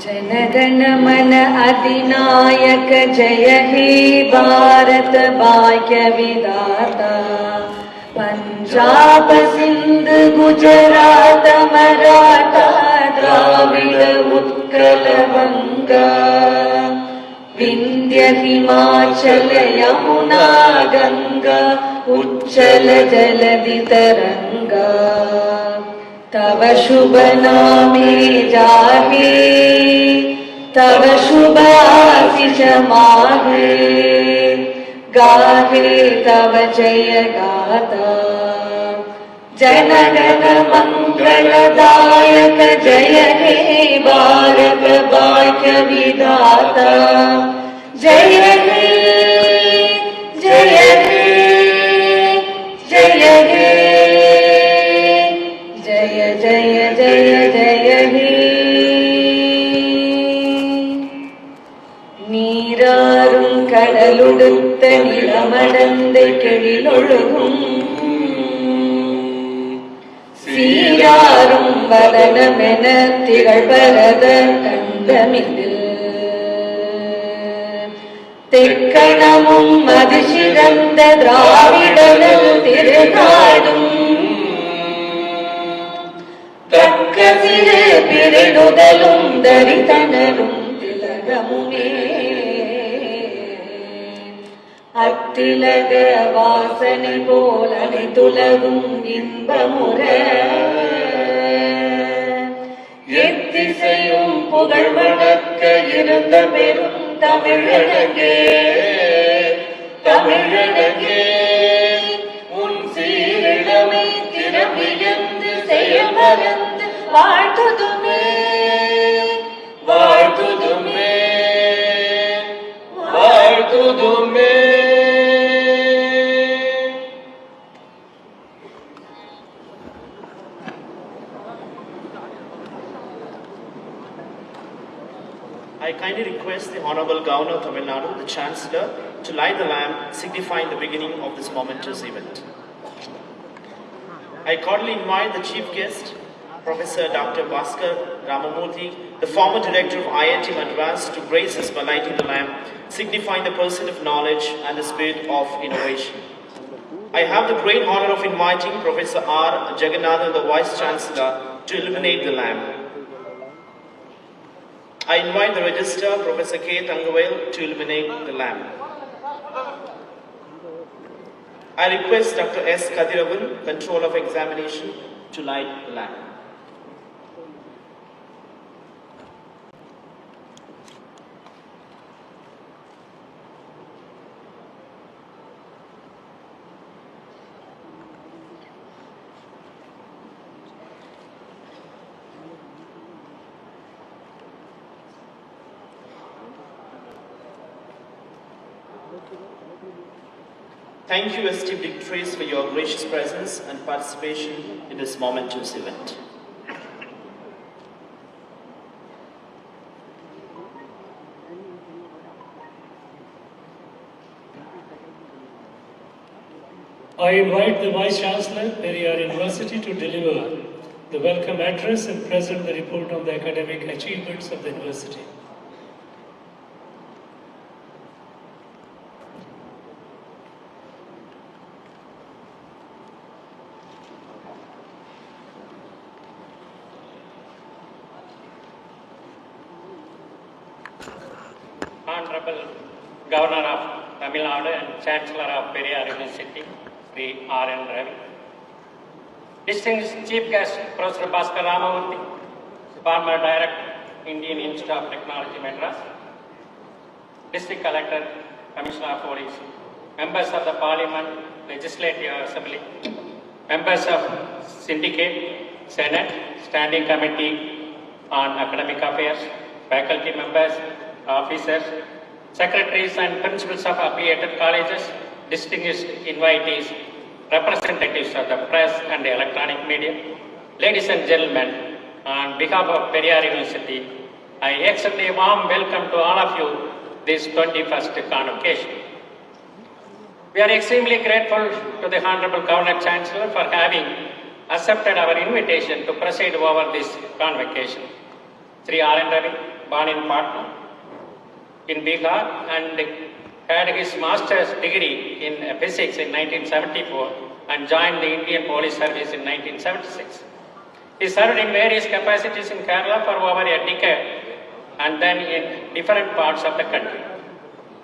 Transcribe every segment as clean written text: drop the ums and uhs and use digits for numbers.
जनगण मन अधिनायक जय हे भारत भाग्य विधाता। पंजाब सिंध गुजरात मराठा द्राविड उत्कल बंगा। विंध्य हिमाचल यमुना गंगा उच्चल जलधि तरंगा। तव शुभ नामे जागे तव शुभ आशीष मागे। गाहे तव जय गाथा जनगण मंगलदायक जय हे भारत भाग्य विधाता। जय हे जय हे जय हे जय जय जय जय हे। நீராறும் கடலுடுத்த நிலமடந்த கெழிலொழுகும் சீராறும் வதனமென திகழ்பரத கண்டமிதில் தெக்கணமும் மதிசிறந்த திராவிடர்கள் திருநாடும் தக்க சிறு பிரிடுதலும் தரிதனரும் திலகமுமே அத்திலக வாசனை போல் அனைத்துலகும் இன்பமுற எத்திசையும் புகழ் வணக்க இருந்த பெரும் தமிழனங்கே தமிழனங்கே உன் சீரிழமை திறமிழந்து செயல் மறந்து வாழ்த்துதுமே வாழ்த்துதுமே வாழ்த்துதுமே. I kindly request the Honorable Governor of Tamil Nadu, the Chancellor, to light the lamp signifying the beginning of this momentous event. I cordially invite the Chief Guest, Professor Dr. Bhaskar Ramamurthy, the former Director of IIT Madras, to grace us by lighting the lamp, signifying the pursuit of knowledge and the spirit of innovation. I have the great honor of inviting Professor R. Jagannathan, the Vice Chancellor, to illuminate the lamp. I invite the Registrar, Professor K. Thangavel, to illuminate the lamp. I request Dr. S. Kadiravan, Controller of Examination, to light the lamp. Thank you, esteemed dignitaries, for your gracious presence and participation in this momentous event. I invite the Vice Chancellor, Periyar University, to deliver the welcome address and present the report on the academic achievements of the university. Honorable Governor of Tamil Nadu and Chancellor of Periyar University, Sri R. N. Ravi. Distinguished Chief Guest, Professor Bhaskar Ramamurthy, former Director, Indian Institute of Technology, Madras. District Collector, Commissioner of Police, members of the Parliament, Legislative Assembly, members of Syndicate, Senate, Standing Committee on Academic Affairs, faculty members, officers, secretaries and principals of affiliated colleges, distinguished invitees, representatives of the press and the electronic media, ladies and gentlemen, on behalf of Periyar University, I extend a warm welcome to all of you this 21st convocation. We are extremely grateful to the Honorable Governor Chancellor for having accepted our invitation to preside over this convocation. Sri R. N. Ravi, born in Patna in Bihar and had his master's degree in physics in 1974 and joined the Indian Police Service in 1976. He served in various capacities in Kerala for over a decade and then in different parts of the country.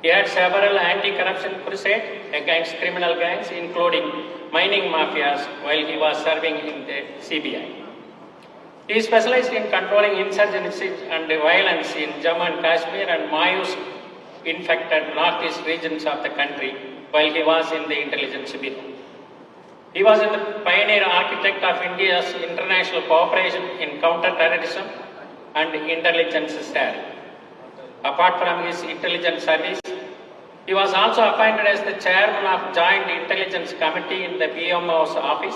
He had several anti-corruption crusades against criminal gangs, including mining mafias, while he was serving in the CBI. He specialized in controlling insurgency and violence in Jammu and Kashmir and Mayus-infected northeast regions of the country while he was in the intelligence bureau. He was the pioneer architect of India's international cooperation in counter-terrorism and intelligence sharing. Apart from his intelligence service, he was also appointed as the chairman of Joint Intelligence Committee in the PMO's office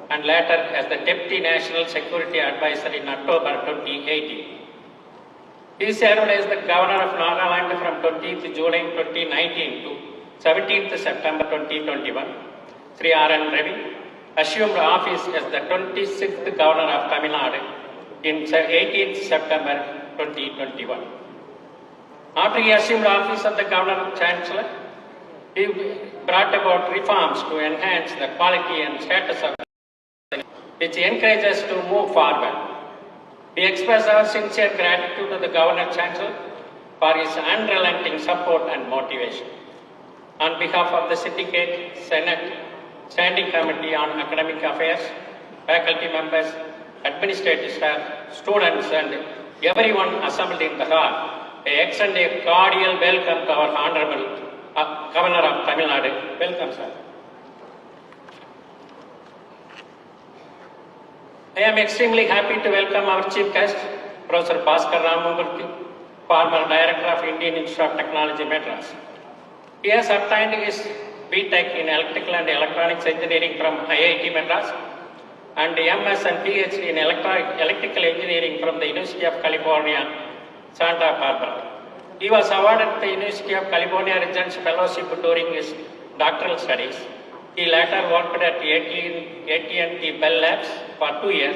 and later as the Deputy National Security Advisor in October 2018. He served as the Governor of Nagaland from 20th July 2019 to 17th September 2021. Sri R.N. Ravi assumed office as the 26th Governor of Tamil Nadu in 18th September 2021. After he assumed office of the Governor Chancellor, he brought about reforms to enhance the quality and status of which encourage us to move forward. We express our sincere gratitude to the Governor Chancellor for his unrelenting support and motivation. On behalf of the Syndicate, Senate, Standing Committee on Academic Affairs, faculty members, administrative staff, students and everyone assembled in the hall, I extend a cordial welcome to our Honorable Governor of Tamil Nadu. Welcome, sir. I am extremely happy to welcome our chief guest, Professor Bhaskar Ramamurthy, former Director of Indian Institute of Technology, Madras. He has obtained his B.Tech in Electrical and Electronics Engineering from IIT Madras and MS and PhD in Electrical Engineering from the University of California, Santa Barbara. He was awarded the University of California Regents Fellowship during his doctoral studies. He later worked at AT&T Bell Labs for 2 years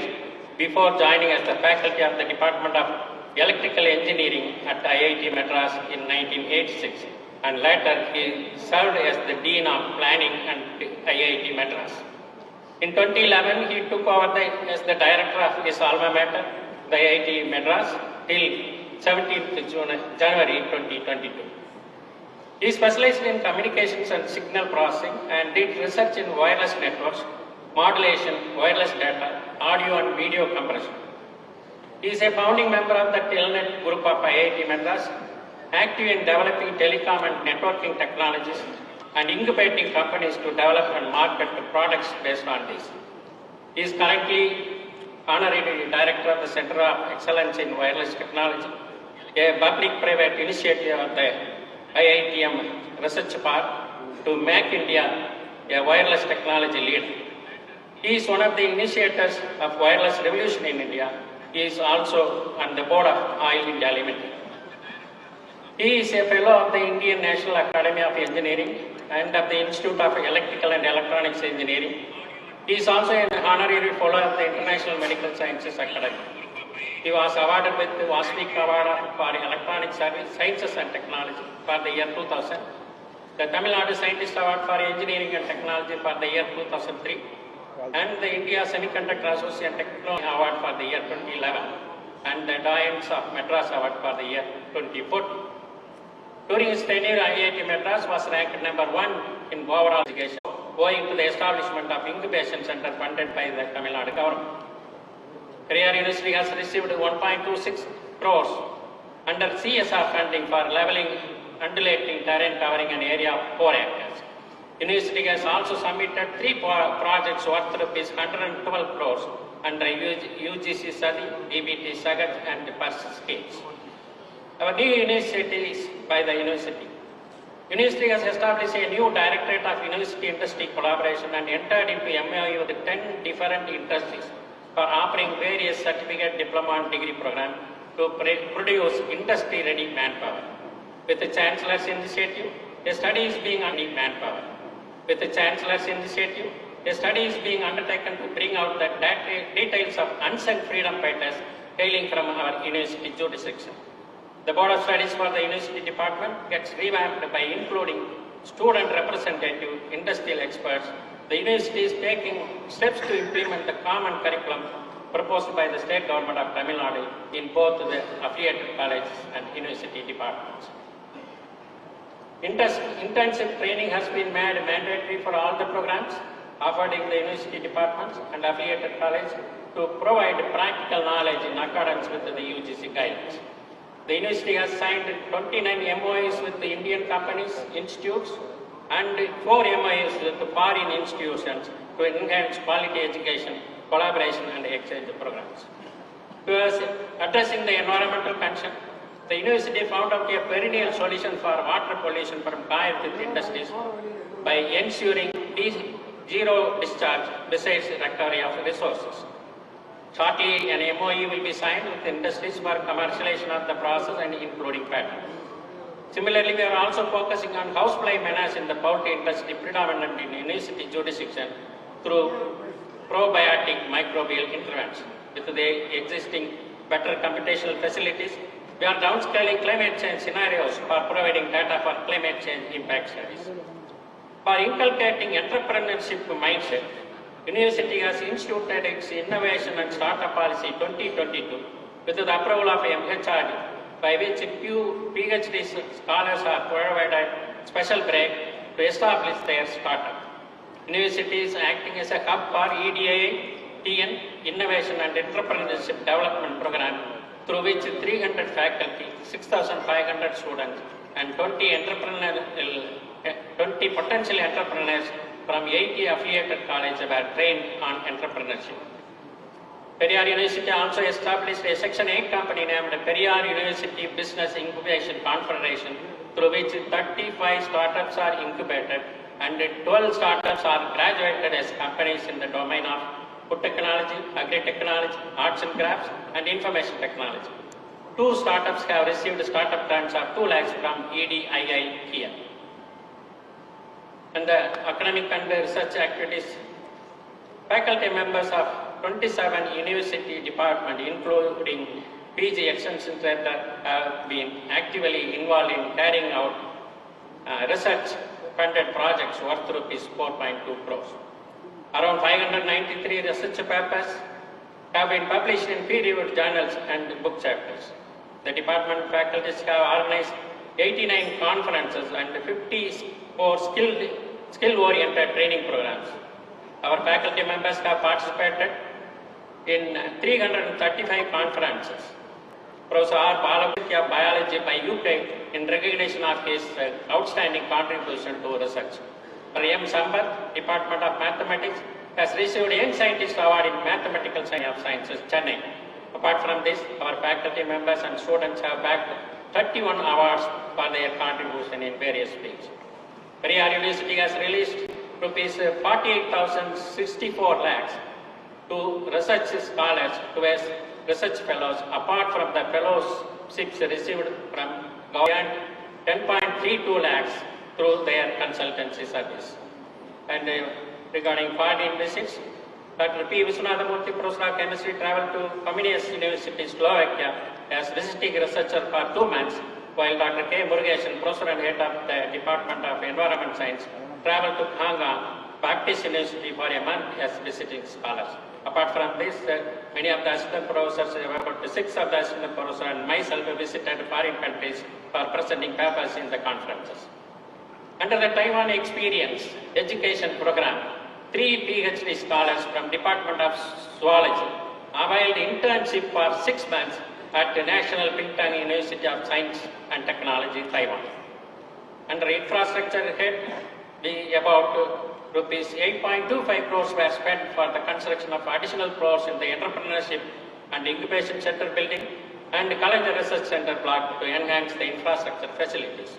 before joining as the faculty of the Department of Electrical Engineering at IIT Madras in 1986 and later he served as the Dean of Planning at IIT Madras. In 2011, he took over as the director of his alma mater, the IIT Madras, till 17th January 2022. He specialized in communications and signal processing and did research in wireless networks, modulation, wireless data, audio and video compression. He is a founding member of the Telnet group of IIT Madras, active in developing telecom and networking technologies and incubating companies to develop and market products based on this. He is currently honorary director of the Center of Excellence in Wireless Technology, a public-private initiative of the IITM Research Park to make India a wireless technology leader. He is one of the initiators of wireless revolution in India. He is also on the board of Oil India Limited. He is a fellow of the Indian National Academy of Engineering and of the Institute of Electrical and Electronics Engineering. He is also an honorary fellow of the International Medical Sciences Academy. He was awarded with the Vasvik Award for Electronic Sciences and Technology for the year 2000, the Tamil Nadu Scientist Award for Engineering and Technology for the year 2003, and the India Semiconductor Association Technology Award for the year 2011, and the Diamonds of Madras Award for the year 2014. During his tenure, IIT Madras was ranked number 1 in overall education, owing to the establishment of incubation center funded by the Tamil Nadu government. Periyar University has received 1.26 crores under CSR funding for leveling undulating terrain covering an area of 4 acres. University has also submitted 3 projects worth rupees 112 crores under UGC SADI, DBT SAGAT and PERS schemes. Our new initiatives by the university. University has established a new Directorate of University-Industry Collaboration and entered into MOU with 10 different industries for offering various certificate, diploma and degree programs to produce industry-ready manpower. With the Chancellor's initiative, a study is being on manpower. With the Chancellor's initiative, a study is being undertaken to bring out the details of unsung freedom fighters hailing from our university jurisdiction. The Board of Studies for the University Department gets revamped by including student representative, industrial experts. The university is taking steps to implement the common curriculum proposed by the state government of Tamil Nadu in both the affiliated colleges and university departments. Intensive training has been made mandatory for all the programs offered in the university departments and affiliated colleges to provide practical knowledge in accordance with the UGC guidelines. The university has signed 29 MOUs with the Indian companies, institutes, and 4 MOUs with the foreign institutions to enhance quality education, collaboration, and exchange programs. Towards addressing the environmental concern, the university found out a perennial solution for water pollution from Kalyana industries by ensuring zero discharge besides recovery of resources. Shortly, an MOU will be signed with industries for commercialization of the process and including patent. Similarly, we are also focusing on housefly menace in the poultry industry predominant in university jurisdiction through probiotic microbial intervention. With the existing better computational facilities, we are downscaling climate change scenarios for providing data for climate change impact studies. For inculcating entrepreneurship mindset, University has instituted its Innovation and Startup Policy 2022 with the approval of MHRD, by which few PhD scholars are provided special break to establish their startup. University is acting as a hub for EDA, TN, Innovation and Entrepreneurship Development Program, through which 300 faculty, 6,500 students, and 20 potential entrepreneurs from 80 affiliated colleges were trained on entrepreneurship. Periyar University also established a Section 8 company named Periyar University Business Incubation Confederation, through which 35 startups are incubated and 12 startups are graduated as companies in the domain of food technology, agri-technology, arts and crafts, and information technology. 2 startups have received startup grants of 2 lakhs from EDII here. And the academic and research activities, faculty members of 27 university departments, including PG Extension Center, have been actively involved in carrying out research-funded projects worth rupees 4.2 crores. Around 593 research papers have been published in peer-reviewed journals and book chapters. The department faculties have organized 89 conferences and 54 skill-oriented training programs. Our faculty members have participated in 335 conferences. Professor R. Balavidya of Biology by UK in recognition of his outstanding contribution to research. For M. Sambat, Department of Mathematics, has received Young Scientist Award in Mathematical Sciences, Chennai. Apart from this, our faculty members and students have bagged 31 awards for their contribution in various fields. Periyar University has released rupees 48,064 lakhs to research scholars towards research fellows, apart from the fellowships received from government 10.32 lakhs through their consultancy service. And regarding foreign visits, Dr. P. Viswanathamurthy, Professor of Chemistry, traveled to Comenius University, Slovakia as visiting researcher for 2 months, while Dr. K. Murugesan, Professor and Head of the Department of Environment Science, traveled to Hong Kong, Baptist University for a month as visiting scholars. Apart from this, many of the assistant professors, about 6 of the assistant professors and myself visited foreign countries for presenting papers in the conferences. Under the Taiwan Experience Education Program, 3 PhD scholars from Department of Zoology availed internship for 6 months at the National Pingtung University of Science and Technology, Taiwan. Under infrastructure head, about rupees 8.25 crores were spent for the construction of additional floors in the Entrepreneurship and Incubation Center building and College Research Center block to enhance the infrastructure facilities.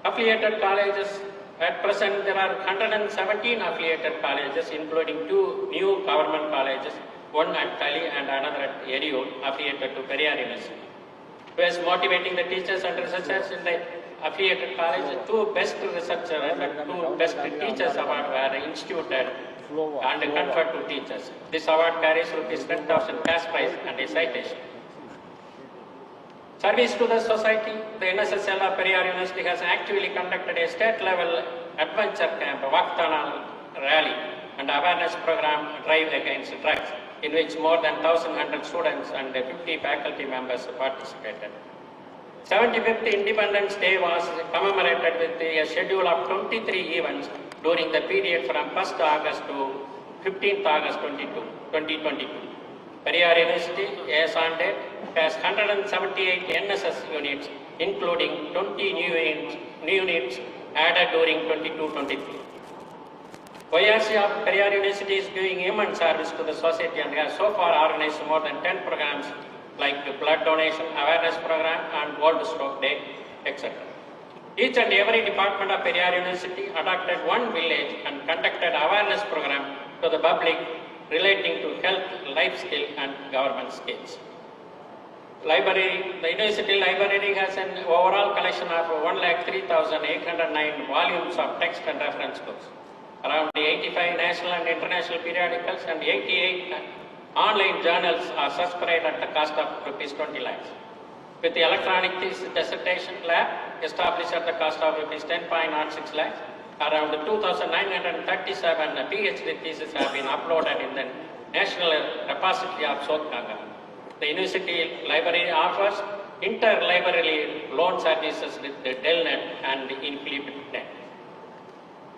Affiliated colleges, at present there are 117 affiliated colleges, including 2 new government colleges, one at Kali and another at Eriyur, affiliated to Periyar University. Whereas motivating the teachers and researchers in the affiliated college, 2 best researchers and 2 best teachers award were instituted and conferred to teachers. This award carries rupees 10,000 cash prize and a citation. Service to the society, the NSSL of Periyar University has actively conducted a state-level adventure camp, Vaktanal rally, and awareness program drive against drugs, in which more than 1,100 students and 50 faculty members participated. 75th Independence Day was commemorated with a schedule of 23 events during the period from 1st August to 15th August 2022. Periyar University, as on date, has 178 NSS units, including 20 new units added during 22-23. YRC of Periyar University is giving immense service to the society and has so far organized more than 10 programs like blood donation, awareness program, and World Stroke Day, etc. Each and every department of Periyar University adopted one village and conducted awareness program to the public relating to health, life skill, and government skills. Library, the university library has an overall collection of 103,809 volumes of text and reference books, around 85 national and international periodicals, and 88 online journals are subscribed at the cost of rupees 20 lakhs. With the electronic dissertation lab established at the cost of rupees 10.06 lakhs, around 2,937 PhD theses have been uploaded in the National Repository of South Ganga. The university library offers inter-library loan services with the Delnet and Inflipnet.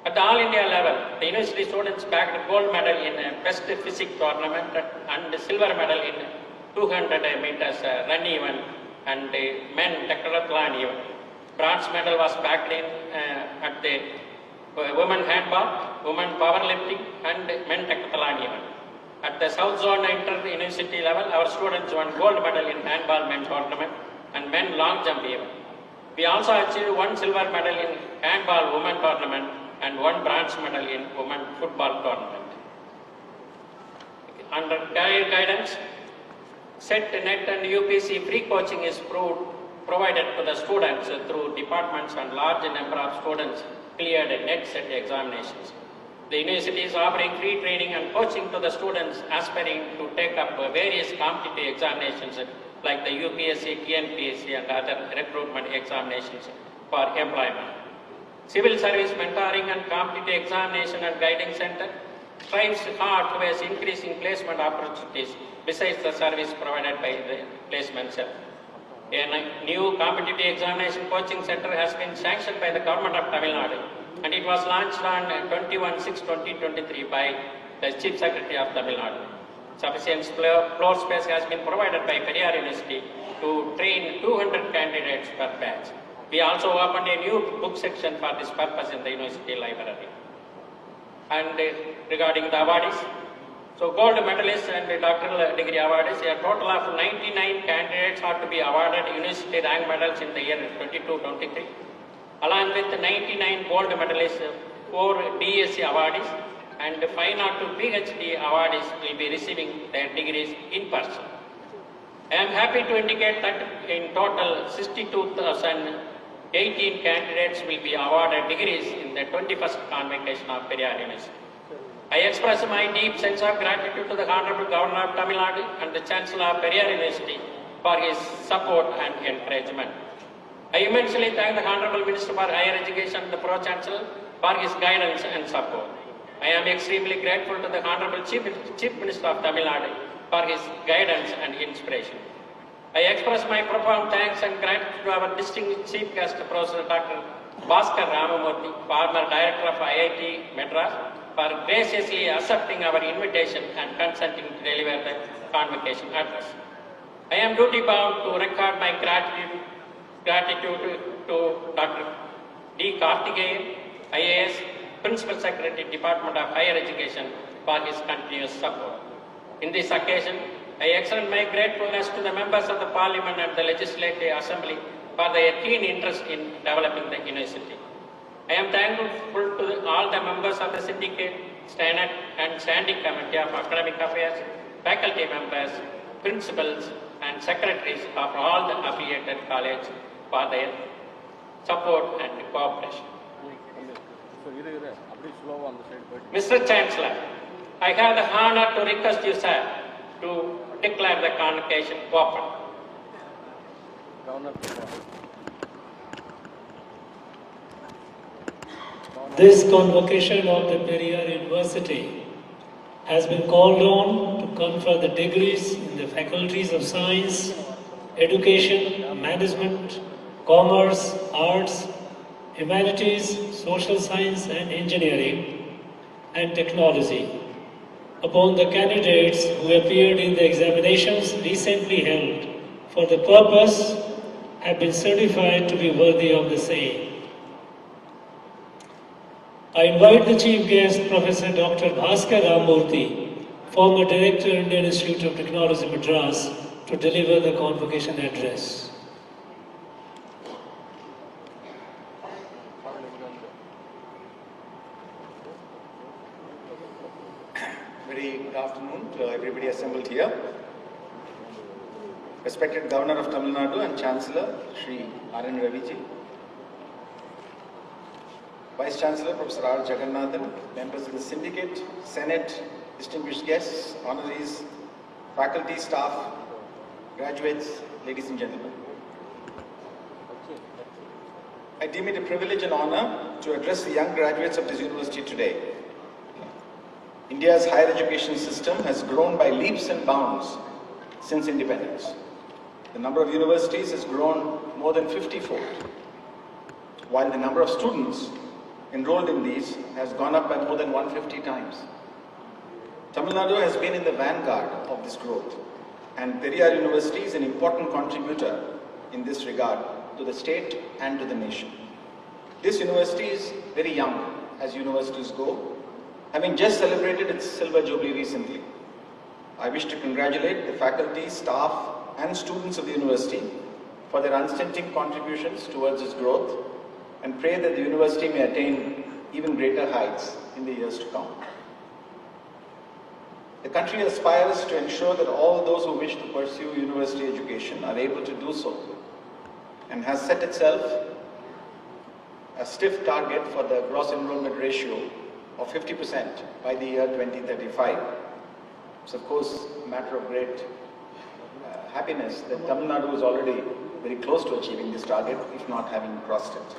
At the All India level, the university students bagged gold medal in Best Physics tournament and silver medal in 200 meters run event and men decathlon event. Bronze medal was bagged in at the women handball, women powerlifting, and men decathlon event. At the South Zone inter-university level, our students won gold medal in handball men tournament and men long jump event. We also achieved one silver medal in handball women tournament and one bronze medal in women football tournament. Under guidance, SET, NET, and UPC free coaching is provided to the students through departments, and large number of students cleared NET SET examinations. The university is offering free training and coaching to the students aspiring to take up various competitive examinations like the UPSC, TNPSC, and other recruitment examinations for employment. Civil Service Mentoring and Competitive Examination and Guiding Center strives hard towards increasing placement opportunities besides the service provided by the placement cell. A new competitive examination coaching center has been sanctioned by the government of Tamil Nadu, and it was launched on 21/6/2023 by the Chief Secretary of Tamil Nadu. Sufficient floor space has been provided by Periyar University to train 200 candidates per batch. We also opened a new book section for this purpose in the university library. And regarding the awardees, so gold medalists and doctoral degree awardees, a total of 99 candidates are to be awarded university rank medals in the year 22-23. Along with 99 gold medalists, 4 DSc awardees and 502 PhD awardees will be receiving their degrees in person. I am happy to indicate that in total 62,018 candidates will be awarded degrees in the 21st convocation of Periyar University. I express my deep sense of gratitude to the Honorable Governor of Tamil Nadu and the Chancellor of Periyar University for his support and encouragement. I immensely thank the Honorable Minister for Higher Education and the Pro-Chancellor for his guidance and support. I am extremely grateful to the Honorable Chief Minister of Tamil Nadu for his guidance and inspiration. I express my profound thanks and gratitude to our distinguished Chief Guest, Professor Dr. Bhaskar Ramamurthy, former Director of IIT Madras, for graciously accepting our invitation and consenting to deliver the convocation address. I am duty bound to record my gratitude to Dr. D. Karthikeyan, IAS, Principal Secretary, Department of Higher Education, for his continuous support. In this occasion, I extend my gratefulness to the members of the Parliament and the Legislative Assembly for their keen interest in developing the university. I am thankful to all the members of the Syndicate, Senate, and Standing Committee of Academic Affairs, faculty members, principals, and secretaries of all the affiliated colleges for their support and cooperation. Mr. Chancellor, I have the honor to request you, sir, to declare the convocation open. This convocation of the Periyar University has been called on to confer the degrees in the faculties of science, education, management, commerce, arts, humanities, social science and engineering, and technology upon the candidates who appeared in the examinations recently held for the purpose have been certified to be worthy of the same. I invite the Chief Guest, Professor Dr. Bhaskar Ramamurthy, former Director, Indian Institute of Technology, Madras, to deliver the convocation address. Very good afternoon to everybody assembled here. Respected Governor of Tamil Nadu and Chancellor, Shri R.N. Raviji, Vice Chancellor, Professor R. Jagannathan, members of the Syndicate, Senate, distinguished guests, honorees, faculty, staff, graduates, ladies and gentlemen. I deem it a privilege and honor to address the young graduates of this university today. India's higher education system has grown by leaps and bounds since independence. The number of universities has grown more than 50-fold, while the number of students enrolled in these has gone up by more than 150 times. Tamil Nadu has been in the vanguard of this growth, and Periyar University is an important contributor in this regard to the state and to the nation. This university is very young, as universities go, having just celebrated its silver jubilee recently. I wish to congratulate the faculty, staff, and students of the university for their unstinting contributions towards its growth, and pray that the university may attain even greater heights in the years to come. The country aspires to ensure that all those who wish to pursue university education are able to do so, and has set itself a stiff target for the gross enrollment ratio of 50% by the year 2035. It's of course a matter of great happiness that Tamil Nadu is already very close to achieving this target, if not having crossed it.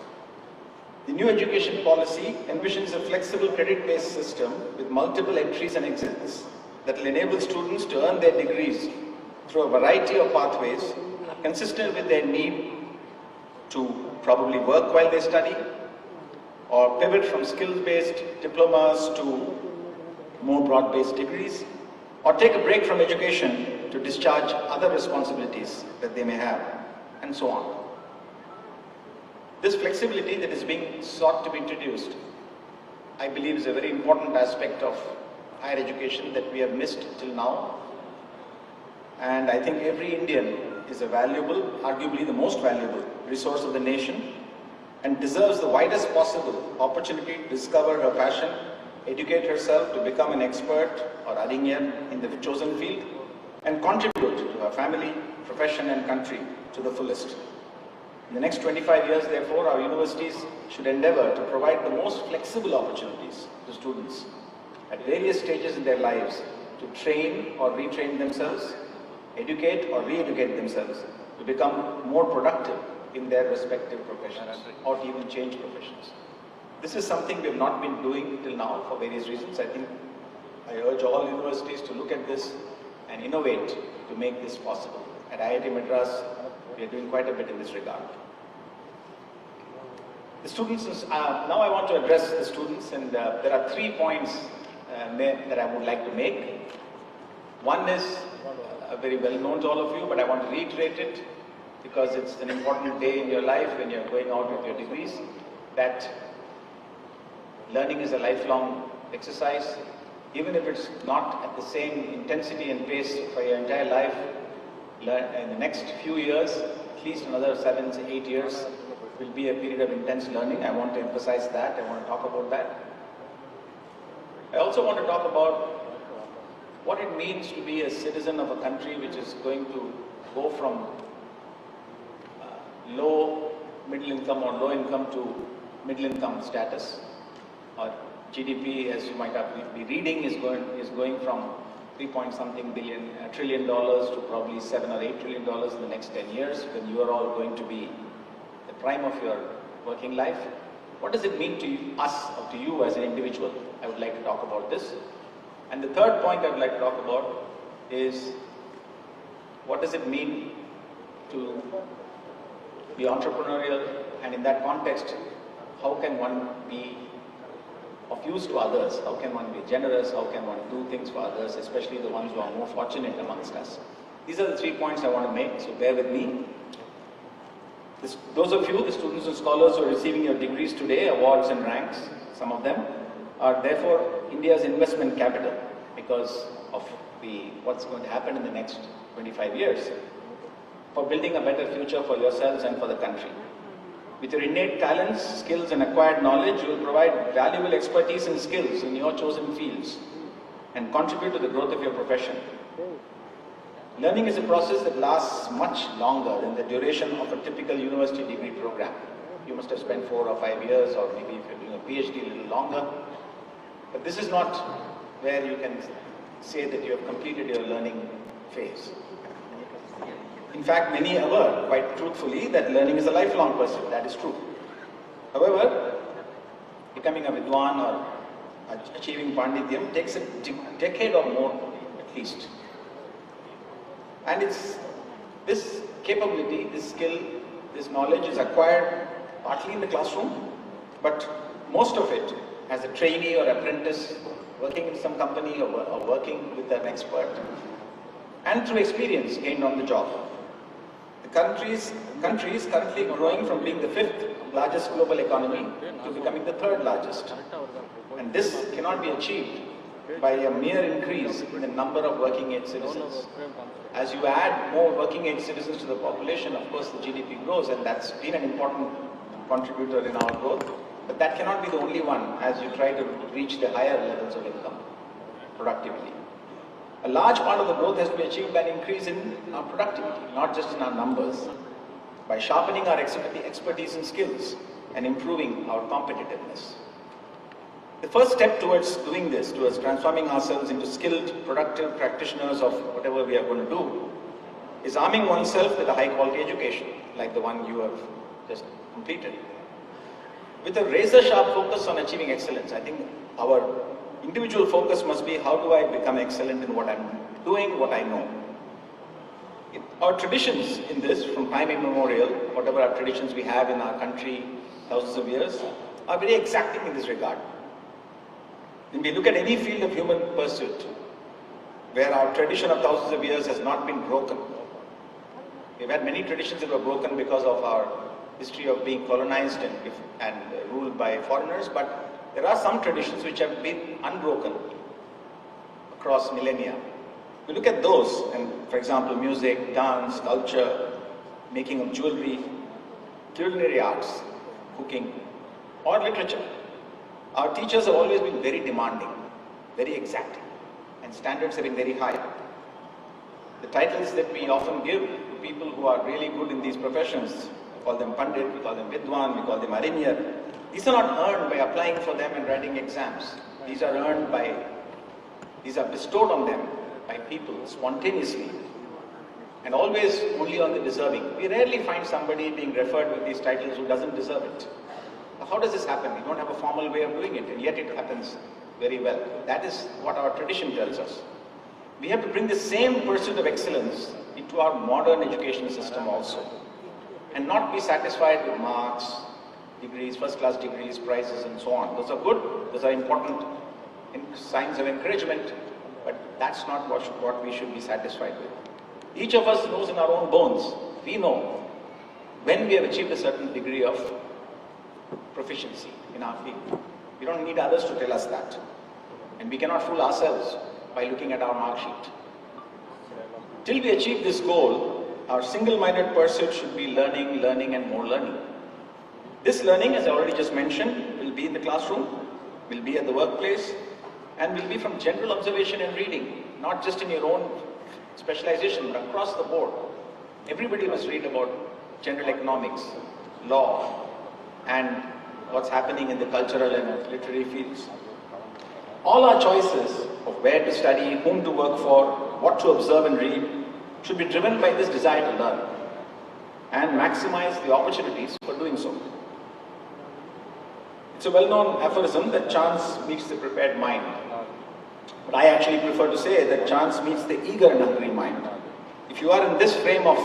The new education policy envisions a flexible credit-based system with multiple entries and exits that will enable students to earn their degrees through a variety of pathways consistent with their need to probably work while they study, or pivot from skills-based diplomas to more broad-based degrees, or take a break from education to discharge other responsibilities that they may have, and so on. This flexibility that is being sought to be introduced, I believe, is a very important aspect of higher education that we have missed till now. And I think every Indian is a valuable, arguably the most valuable resource of the nation, and deserves the widest possible opportunity to discover her passion, educate herself to become an expert or Arinyar in the chosen field, and contribute to her family, profession and country to the fullest. In the next 25 years, therefore, our universities should endeavor to provide the most flexible opportunities to students at various stages in their lives to train or retrain themselves, educate or re-educate themselves to become more productive in their respective professions, or to even change professions. This is something we have not been doing till now for various reasons. I think I urge all universities to look at this and innovate to make this possible. At IIT Madras, we are doing quite a bit in this regard. The students, now I want to address the students, and there are 3 points that I would like to make. One is very well known to all of you, but I want to reiterate it because it's an important day in your life when you're going out with your degrees, that learning is a lifelong exercise. Even if it's not at the same intensity and pace for your entire life, in the next few years, at least another 7 to 8 years, will be a period of intense learning. I want to emphasize that. I want to talk about that. I also want to talk about what it means to be a citizen of a country which is going to go from low middle income or low income to middle income status. Or GDP, as you might have be reading, is going from 3-point-something trillion to probably $7 or $8 trillion in the next 10 years, when you are all going to be the prime of your working life. What does it mean to us or to you as an individual? I would like to talk about this. And the third point I would like to talk about is, what does it mean to be entrepreneurial, and in that context, how can one be of use to others? How can one be generous? How can one do things for others, especially the ones who are more fortunate amongst us? These are the 3 points I want to make, so bear with me. Those of you, the students and scholars who are receiving your degrees today, awards and ranks, some of them, are therefore India's investment capital because of what's going to happen in the next 25 years for building a better future for yourselves and for the country. With your innate talents, skills and acquired knowledge, you will provide valuable expertise and skills in your chosen fields and contribute to the growth of your profession. Learning is a process that lasts much longer than the duration of a typical university degree program. You must have spent 4 or 5 years, or maybe if you're doing a PhD, a little longer. But this is not where you can say that you have completed your learning phase. In fact, many aver, quite truthfully, that learning is a lifelong pursuit. That is true. However, becoming a Vidwan or achieving Pandityam takes a decade or more at least. And this capability, this skill, this knowledge is acquired partly in the classroom, but most of it as a trainee or apprentice working in some company or working with an expert, and through experience gained on the job. The country is currently growing from being the 5th largest global economy to becoming the 3rd largest. And this cannot be achieved by a mere increase in the number of working age citizens. As you add more working age citizens to the population, of course the GDP grows, and that's been an important contributor in our growth. But that cannot be the only one as you try to reach the higher levels of income, productivity. A large part of the growth has to be achieved by an increase in our productivity, not just in our numbers, by sharpening our expertise and skills and improving our competitiveness. The first step towards doing this, towards transforming ourselves into skilled, productive practitioners of whatever we are going to do, is arming oneself with a high-quality education, like the one you have just completed. With a razor-sharp focus on achieving excellence, I think our individual focus must be, how do I become excellent in what I'm doing, what I know? Our traditions in this, from time immemorial, whatever our traditions we have in our country, thousands of years, are very exacting in this regard. When we look at any field of human pursuit, where our tradition of thousands of years has not been broken, we've had many traditions that were broken because of our history of being colonized and ruled by foreigners, but there are some traditions which have been unbroken across millennia. We look at those, and for example, music, dance, culture, making of jewelry, culinary arts, cooking, or literature. Our teachers have always been very demanding, very exacting, and standards have been very high. The titles that we often give to people who are really good in these professions, we call them Pandit, we call them Vidwan, we call them Arinyar. These are not earned by applying for them and writing exams. These are bestowed on them by people spontaneously, and always only on the deserving. We rarely find somebody being referred with these titles who doesn't deserve it. How does this happen? We don't have a formal way of doing it, and yet it happens very well. That is what our tradition tells us. We have to bring the same pursuit of excellence into our modern education system also, and not be satisfied with marks, degrees, first-class degrees, prizes, and so on. Those are good, those are important signs of encouragement, but that's not what we should be satisfied with. Each of us knows in our own bones, we know when we have achieved a certain degree of proficiency in our field. We don't need others to tell us that. And we cannot fool ourselves by looking at our mark sheet. Till we achieve this goal, our single-minded pursuit should be learning, learning, and more learning. This learning, as I already just mentioned, will be in the classroom, will be at the workplace, and will be from general observation and reading, not just in your own specialization, but across the board. Everybody must read about general economics, law, and what's happening in the cultural and literary fields. All our choices of where to study, whom to work for, what to observe and read, should be driven by this desire to learn and maximize the opportunities for doing so. It's a well-known aphorism that chance meets the prepared mind. But I actually prefer to say that chance meets the eager and hungry mind. If you are in this frame of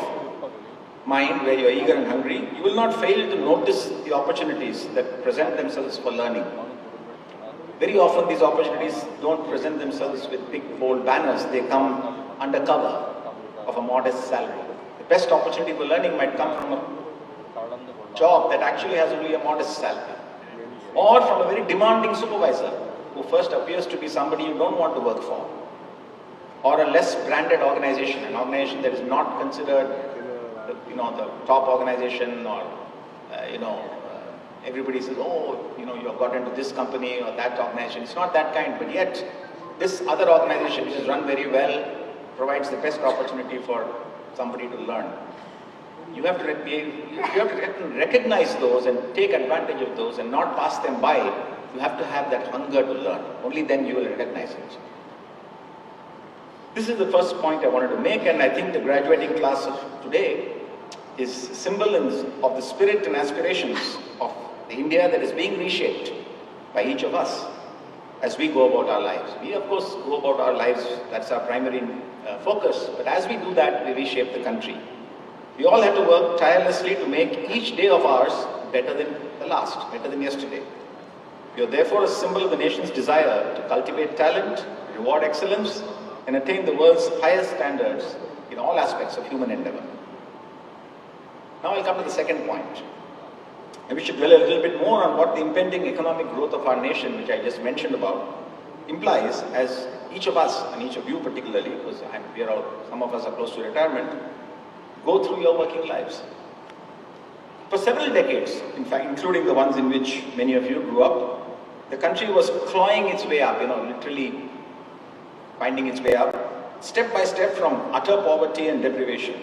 mind where you are eager and hungry, you will not fail to notice the opportunities that present themselves for learning. Very often these opportunities don't present themselves with big bold banners, they come under cover of a modest salary. The best opportunity for learning might come from a job that actually has only a modest salary, or from a very demanding supervisor who first appears to be somebody you don't want to work for, or a less branded organization, an organization that is not considered the top organization, or everybody says, oh, you have got into this company or that organization. It's not that kind, but yet this other organization, which is run very well, provides the best opportunity for somebody to learn. You have to recognize those and take advantage of those and not pass them by. You have to have that hunger to learn. Only then you will recognize it. This is the first point I wanted to make, and I think the graduating class of today is symbol of the spirit and aspirations of the India that is being reshaped by each of us as we go about our lives. We of course go about our lives, that's our primary focus, but as we do that, we reshape the country. We all have to work tirelessly to make each day of ours better than the last, better than yesterday. We are therefore a symbol of the nation's desire to cultivate talent, reward excellence, and attain the world's highest standards in all aspects of human endeavor. Now I'll come to the second point. And we should dwell a little bit more on what the impending economic growth of our nation, which I just mentioned about, implies as each of us, and each of you particularly, because some of us are close to retirement, go through your working lives. For several decades, in fact, including the ones in which many of you grew up, the country was clawing its way up, literally finding its way up, step by step from utter poverty and deprivation.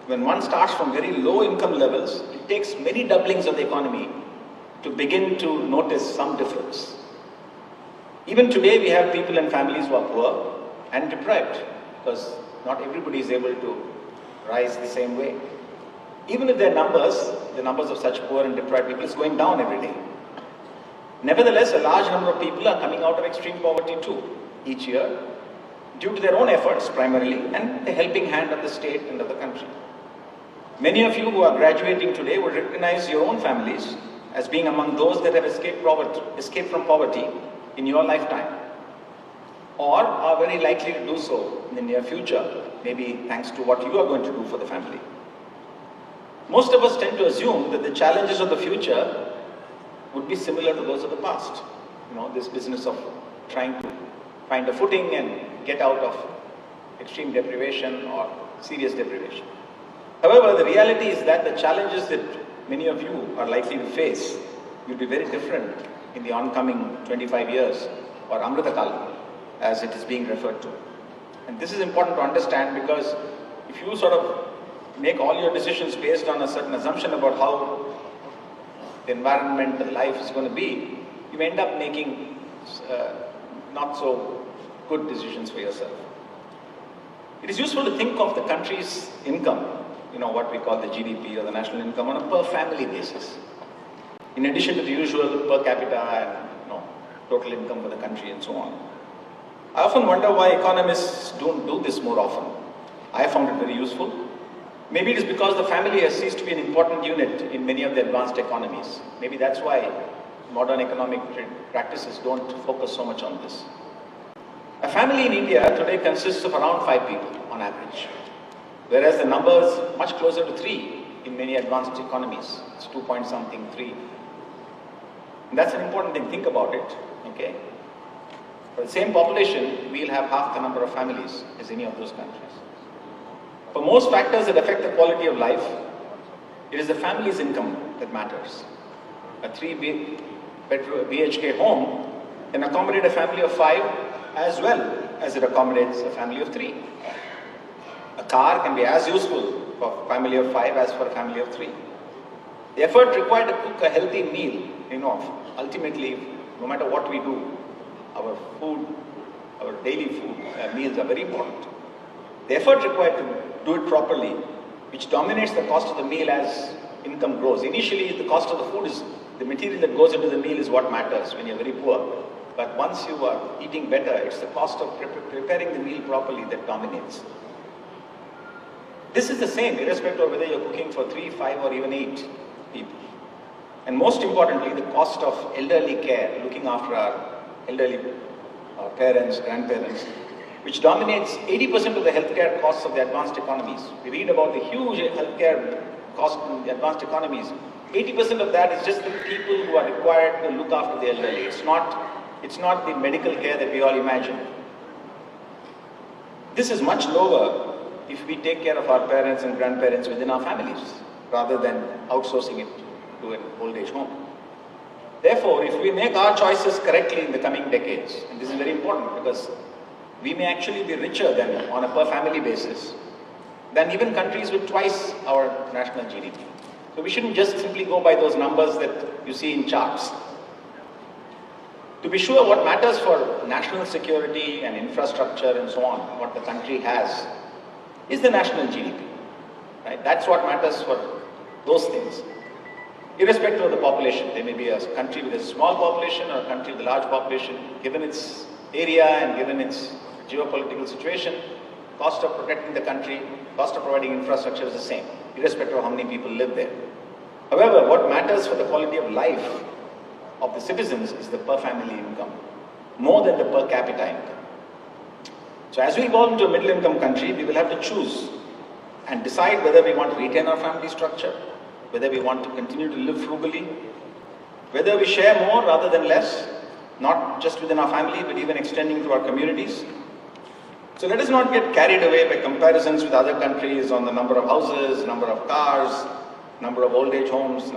When one starts from very low income levels, it takes many doublings of the economy to begin to notice some difference. Even today, we have people and families who are poor and deprived, because not everybody is able to rise the same way. Even if their numbers, the numbers of such poor and deprived people is going down every day. Nevertheless, a large number of people are coming out of extreme poverty too, each year, due to their own efforts primarily, and the helping hand of the state and of the country. Many of you who are graduating today will recognize your own families as being among those that have escaped from poverty in your lifetime, or are very likely to do so in the near future, maybe thanks to what you are going to do for the family. Most of us tend to assume that the challenges of the future would be similar to those of the past. This business of trying to find a footing and get out of extreme deprivation or serious deprivation. However, the reality is that the challenges that many of you are likely to face will be very different in the oncoming 25 years, or Amrita Kalam, as it is being referred to. And this is important to understand, because if you sort of make all your decisions based on a certain assumption about how the environment and life is going to be, you end up making not so good decisions for yourself. It is useful to think of the country's income, what we call the GDP or the national income, on a per family basis, in addition to the usual per capita and total income for the country and so on. I often wonder why economists don't do this more often. I found it very useful. Maybe it is because the family has ceased to be an important unit in many of the advanced economies. Maybe that's why modern economic practices don't focus so much on this. A family in India today consists of around 5 people on average, whereas the number is much closer to 3 in many advanced economies. It's 2 point something, 3. And that's an important thing. Think about it. Okay? For the same population, we'll have half the number of families as any of those countries. For most factors that affect the quality of life, it is the family's income that matters. A 3 BHK home can accommodate a family of 5 as well as it accommodates a family of 3. A car can be as useful for a family of 5 as for a family of 3. The effort required to cook a healthy meal, ultimately, no matter what we do, our food our daily food, meals are very important. The effort required to do it properly, which dominates the cost of the meal as income grows. Initially, the cost of the food is, the material that goes into the meal is what matters when you're very poor. But once you are eating better, it's the cost of preparing the meal properly that dominates. This is the same, irrespective of whether you're cooking for 3, 5, or even 8 people. And most importantly, the cost of elderly care, looking after our elderly parents, grandparents, which dominates 80% of the healthcare costs of the advanced economies. We read about the huge healthcare cost in the advanced economies. 80% of that is just the people who are required to look after the elderly. It's not the medical care that we all imagine. This is much lower if we take care of our parents and grandparents within our families, rather than outsourcing it to an old age home. Therefore, if we make our choices correctly in the coming decades, and this is very important because we may actually be richer than, on a per family basis, than even countries with twice our national GDP. So we shouldn't just simply go by those numbers that you see in charts. To be sure, what matters for national security and infrastructure and so on, what the country has, is the national GDP. Right? That's what matters for those things. Irrespective of the population, there may be a country with a small population or a country with a large population, given its area and given its geopolitical situation, cost of protecting the country, cost of providing infrastructure is the same, irrespective of how many people live there. However, what matters for the quality of life of the citizens is the per family income, more than the per capita income. So as we evolve into a middle income country, we will have to choose and decide whether we want to retain our family structure, whether we want to continue to live frugally, whether we share more rather than less, not just within our family, but even extending to our communities. So let us not get carried away by comparisons with other countries on the number of houses, number of cars, number of old age homes,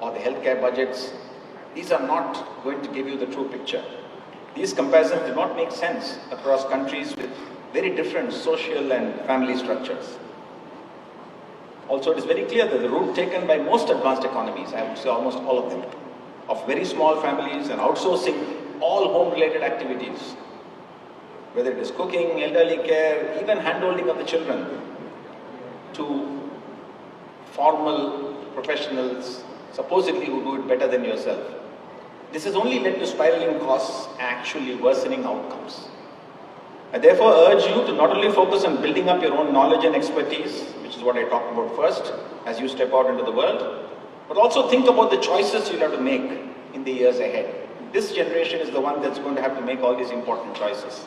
or the healthcare budgets. These are not going to give you the true picture. These comparisons do not make sense across countries with very different social and family structures. Also, it is very clear that the route taken by most advanced economies, I would say almost all of them, of very small families and outsourcing all home-related activities, whether it is cooking, elderly care, even handholding of the children, to formal professionals, supposedly who do it better than yourself. This has only led to spiraling costs and actually worsening outcomes. I therefore urge you to not only focus on building up your own knowledge and expertise, which is what I talked about first, as you step out into the world, but also think about the choices you'll have to make in the years ahead. This generation is the one that's going to have to make all these important choices.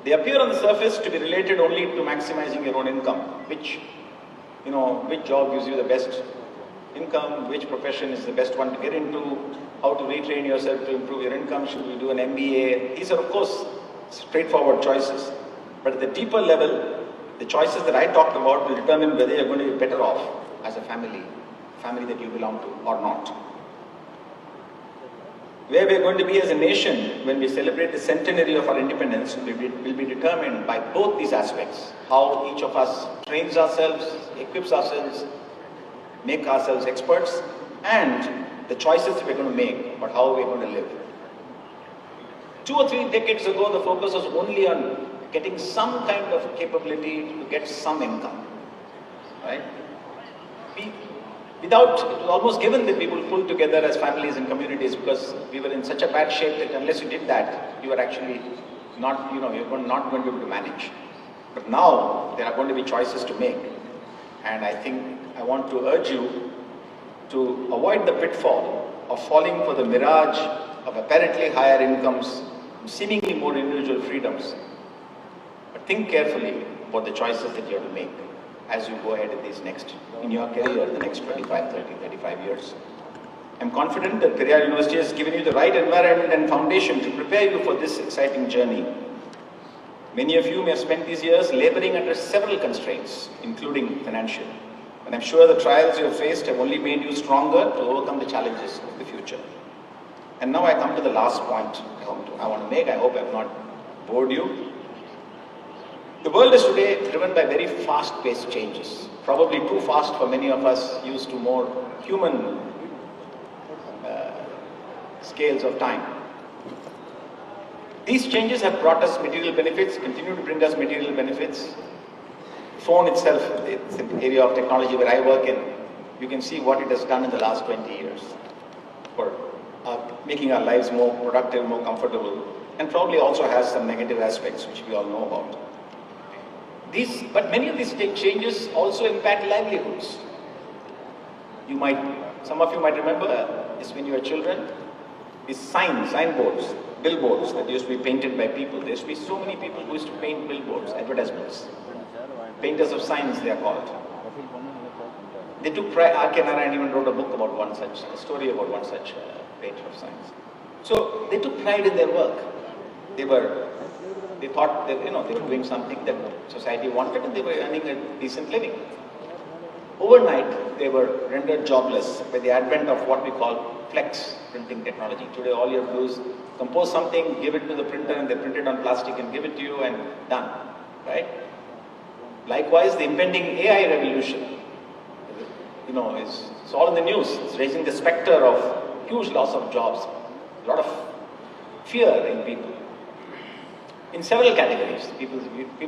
They appear on the surface to be related only to maximizing your own income, which job gives you the best income, which profession is the best one to get into, how to retrain yourself to improve your income, should you do an MBA. These are, of course, straightforward choices. But at the deeper level, the choices that I talked about will determine whether you're going to be better off as a family that you belong to or not. Where we're going to be as a nation when we celebrate the centenary of our independence will be determined by both these aspects. How each of us trains ourselves, equips ourselves, make ourselves experts, and the choices we're going to make about how we're going to live. 2 or 3 decades ago, the focus was only on getting some kind of capability to get some income, right? It was almost given that we would pull together as families and communities because we were in such a bad shape that unless you did that, you were actually not, you're not going to be able to manage. But now, there are going to be choices to make. And I think I want to urge you to avoid the pitfall of falling for the mirage of apparently higher incomes, seemingly more individual freedoms. But think carefully about the choices that you have to make as you go ahead in your career, the next 25, 30, 35 years. I'm confident that Periyar University has given you the right environment and foundation to prepare you for this exciting journey. Many of you may have spent these years laboring under several constraints, including financial. And I'm sure the trials you have faced have only made you stronger to overcome the challenges of the future. And now I come to the last point I want to make. I hope I have not bored you. The world is today driven by very fast-paced changes, probably too fast for many of us used to more human scales of time. These changes have brought us material benefits, continue to bring us material benefits. Phone itself, it's an area of technology where I work in. You can see what it has done in the last 20 years for making our lives more productive, more comfortable, and probably also has some negative aspects which we all know about. But many of these changes also impact livelihoods. Some of you might remember, is when you were children, these signboards, billboards that used to be painted by people. There used to be so many people who used to paint billboards, advertisements. Painters of signs, they are called. They took pride. R.K. Narayan even wrote a story about one such painter of signs. So they took pride in their work. They thought that they were doing something that society wanted, and they were earning a decent living. Overnight, they were rendered jobless by the advent of what we call flex printing technology. Today, all you have to do is compose something, give it to the printer, and they print it on plastic and give it to you, and done. Right? Likewise, the impending AI revolution, it's all in the news. It's raising the specter of huge loss of jobs, a lot of fear in people. In several categories, people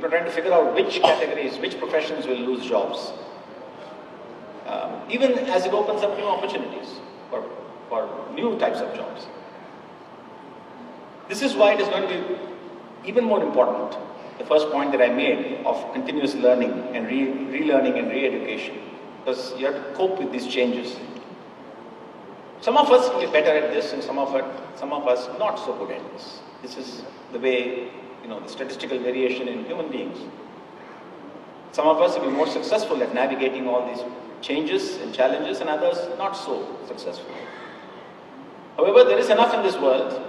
are trying to figure out which categories, which professions will lose jobs. Even as it opens up new opportunities for new types of jobs. This is why it is going to be even more important, the first point that I made of continuous learning and relearning and re-education, because you have to cope with these changes. Some of us will be better at this, and some of us not so good at this. This is the way, the statistical variation in human beings. Some of us will be more successful at navigating all these changes and challenges, and others not so successful. However, there is enough in this world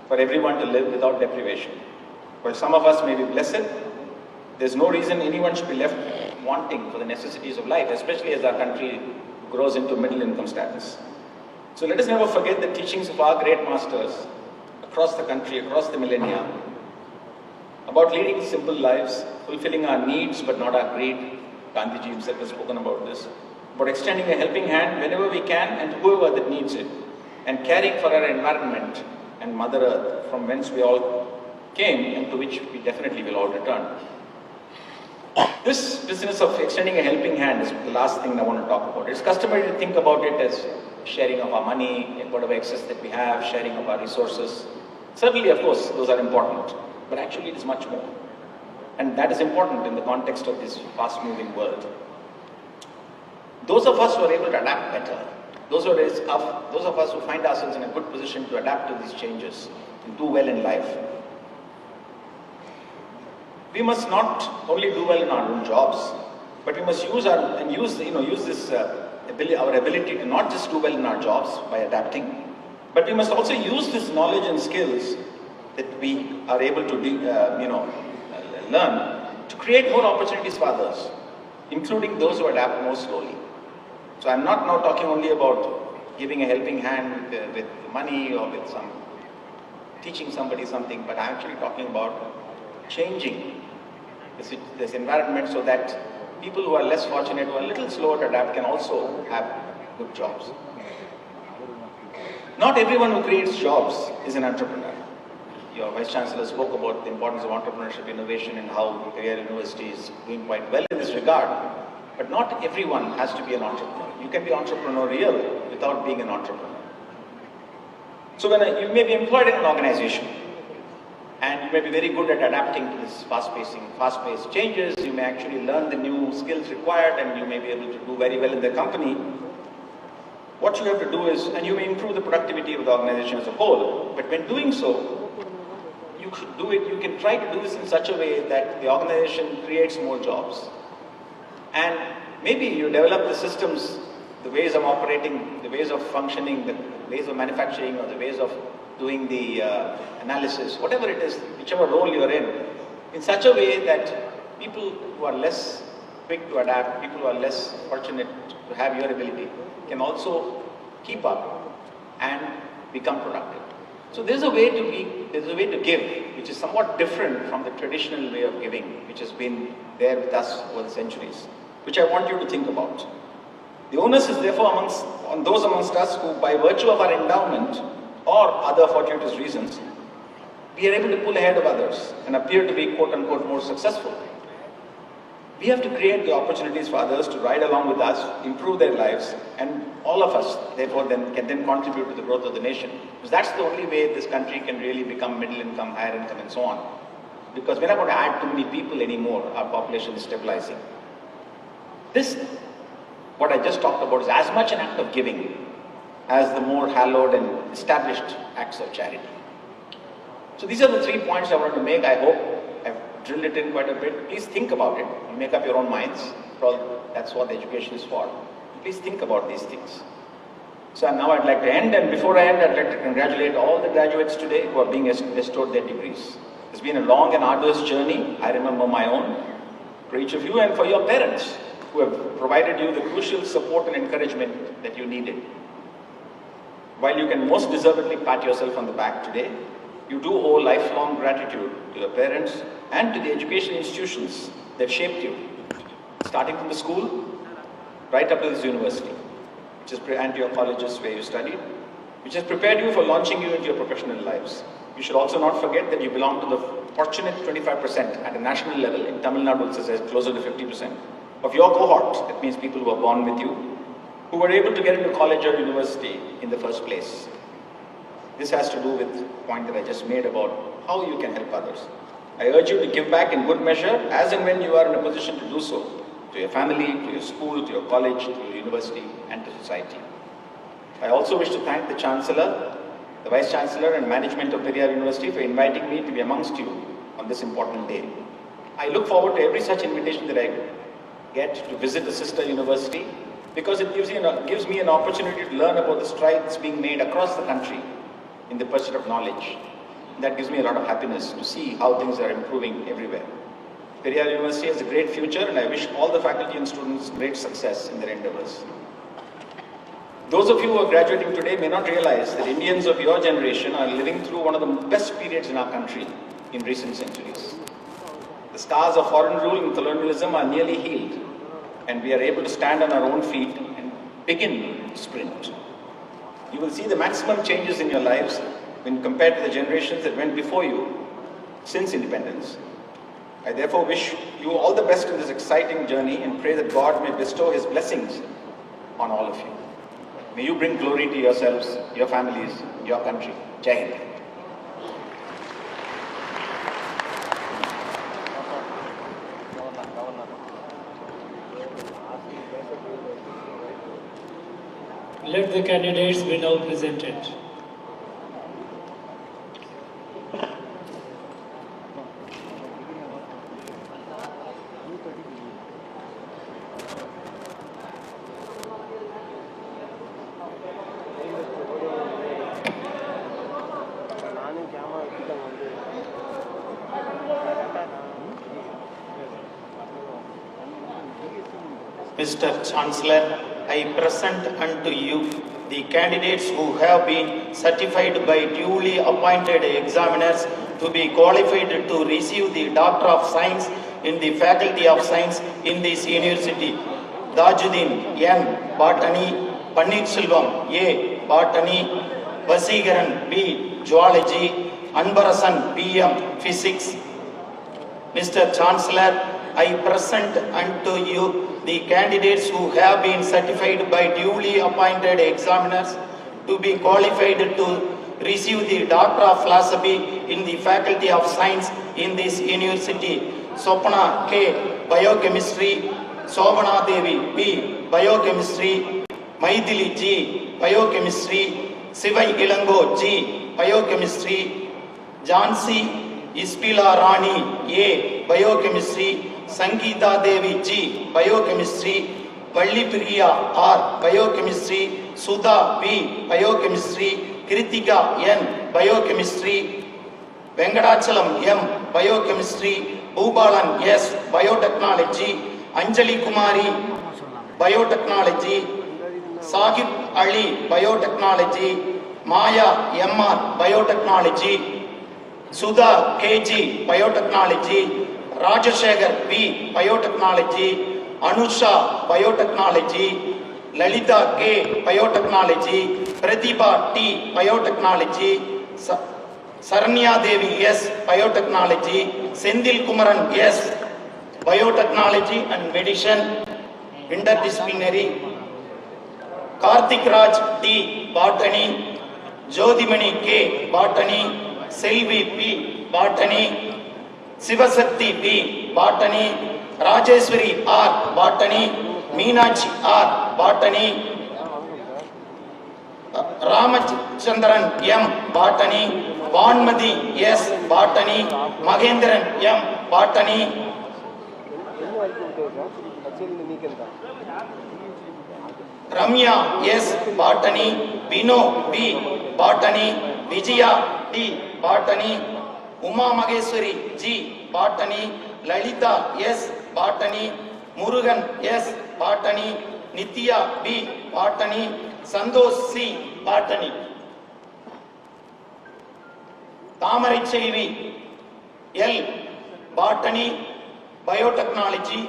for everyone to live without deprivation. While some of us may be blessed, there's no reason anyone should be left wanting for the necessities of life, especially as our country grows into middle income status. So let us never forget the teachings of our great masters across the country, across the millennia, about leading simple lives, fulfilling our needs but not our greed. Gandhiji himself has spoken about this. About extending a helping hand whenever we can and to whoever that needs it. And caring for our environment and Mother Earth, from whence we all came and to which we definitely will all return. This business of extending a helping hand is the last thing I want to talk about. It's customary to think about it as sharing of our money, whatever excess that we have, sharing of our resources. Certainly, of course, those are important, but actually it is much more. And that is important in the context of this fast-moving world. Those of us who are able to adapt better, those of us who find ourselves in a good position to adapt to these changes and do well in life, we must not only do well in our own jobs, but we must use our ability to not just do well in our jobs by adapting, but we must also use this knowledge and skills that we are able to learn to create more opportunities for others, including those who adapt more slowly. So I'm not now talking only about giving a helping hand with money or with teaching somebody something, but I'm actually talking about changing this environment so that people who are less fortunate, who are a little slower to adapt, can also have good jobs. Not everyone who creates jobs is an entrepreneur. Your Vice Chancellor spoke about the importance of entrepreneurship, innovation, and how Kalyana University is doing quite well in this regard. But not everyone has to be an entrepreneur. You can be entrepreneurial without being an entrepreneur. So you may be employed in an organization, and you may be very good at adapting to this fast-paced changes. You may actually learn the new skills required, and you may be able to do very well in the company. What you have to do is, and you may improve the productivity of the organization as a whole, but when doing so, you can try to do this in such a way that the organization creates more jobs. And maybe you develop the systems, the ways of operating, the ways of functioning, the ways of manufacturing, or the ways of doing the analysis, whatever it is, whichever role you're in such a way that people who are less quick to adapt, people who are less fortunate to have your ability, can also keep up and become productive. So there's a way to give, which is somewhat different from the traditional way of giving, which has been there with us over the centuries, which I want you to think about. The onus is therefore on those amongst us who, by virtue of our endowment or other fortuitous reasons, we are able to pull ahead of others and appear to be quote unquote more successful. We have to create the opportunities for others to ride along with us, improve their lives, and all of us, therefore, can then contribute to the growth of the nation. Because that's the only way this country can really become middle income, higher income, and so on. Because we're not going to add too many people anymore. Our population is stabilizing. This, what I just talked about, is as much an act of giving as the more hallowed and established acts of charity. So these are the 3 points I wanted to make. I hope I've drilled it in quite a bit. Please think about it. You make up your own minds. That's what the education is for. Please think about these things. So now I'd like to end, and before I end, I'd like to congratulate all the graduates today who are being bestowed their degrees. It's been a long and arduous journey. I remember my own, for each of you, and for your parents who have provided you the crucial support and encouragement that you needed. While you can most deservedly pat yourself on the back today, you do owe lifelong gratitude to your parents and to the education institutions that shaped you, starting from the school right up to this university, and to your colleges where you studied, which has prepared you for launching you into your professional lives. You should also not forget that you belong to the fortunate 25% at a national level. In Tamil Nadu, it's closer to 50% of your cohort. That means people who are born with you, who were able to get into college or university in the first place. This has to do with the point that I just made about how you can help others. I urge you to give back in good measure as and when you are in a position to do so, to your family, to your school, to your college, to your university, and to society. I also wish to thank the Chancellor, the Vice Chancellor and management of Periyar University for inviting me to be amongst you on this important day. I look forward to every such invitation that I get to visit a sister university, because it gives me an opportunity to learn about the strides being made across the country in the pursuit of knowledge. That gives me a lot of happiness to see how things are improving everywhere. Periyar University has a great future, and I wish all the faculty and students great success in their endeavors. Those of you who are graduating today may not realize that Indians of your generation are living through one of the best periods in our country in recent centuries. The scars of foreign rule and colonialism are nearly healed, and we are able to stand on our own feet and begin to sprint. You will see the maximum changes in your lives when compared to the generations that went before you since independence. I therefore wish you all the best in this exciting journey and pray that God may bestow His blessings on all of you. May you bring glory to yourselves, your families, your country. Jai Hind. Let the candidates be now presented. Mr. Chancellor, I present unto you the candidates who have been certified by duly appointed examiners to be qualified to receive the Doctor of Science in the Faculty of Science in this university. Dajuddin N. Botany, Pannirselvam A. Botany, Vasigaran B. Zoology, Anbarasan PM Physics. Mr. Chancellor, I present unto you the candidates who have been certified by duly appointed examiners to be qualified to receive the Doctor of Philosophy in the Faculty of Science in this university. Sopana K. Biochemistry, Sobana Devi B. Biochemistry, Maithili G. Biochemistry, Sivai Ilango G. Biochemistry, Jhansi Ispila Rani A. Biochemistry, Sangeeta Devi G. Biochemistry, Valli Priya R. Biochemistry, Sudha B. Biochemistry, Kritika N. Biochemistry, Venkatachalam M. Biochemistry, Bhubalan S. Biotechnology, Anjali Kumari Biotechnology, Sahib Ali Biotechnology, Maya M.R. Biotechnology, Sudha K.G. Biotechnology, Rajashekhar B. Biotechnology, Anusha Biotechnology, Lalita K. Biotechnology, Pratibha T. Biotechnology, Saranya Devi S. Biotechnology, Sendil Kumaran S. Biotechnology and Medicine, Interdisciplinary, Karthik Raj D. Botany, Jodhimani K. Botany, Selvi P. Botany, Sivasakti B. Botany, Rajeswari R. Botany, Meenachi R. Botany, Ramachandran M. Botany, Vanmadi S. Botany, Mahendran M. Botany, Ramya S. Botany, Bino B. Botany, Vijaya D. Botany, Uma Maheswari G. Botany, Lalita S. Botany, Murugan S. Botany, Nitya B. Botany, Santosh C. Botany. Tamarai Selvi L. Botany, Biotechnology,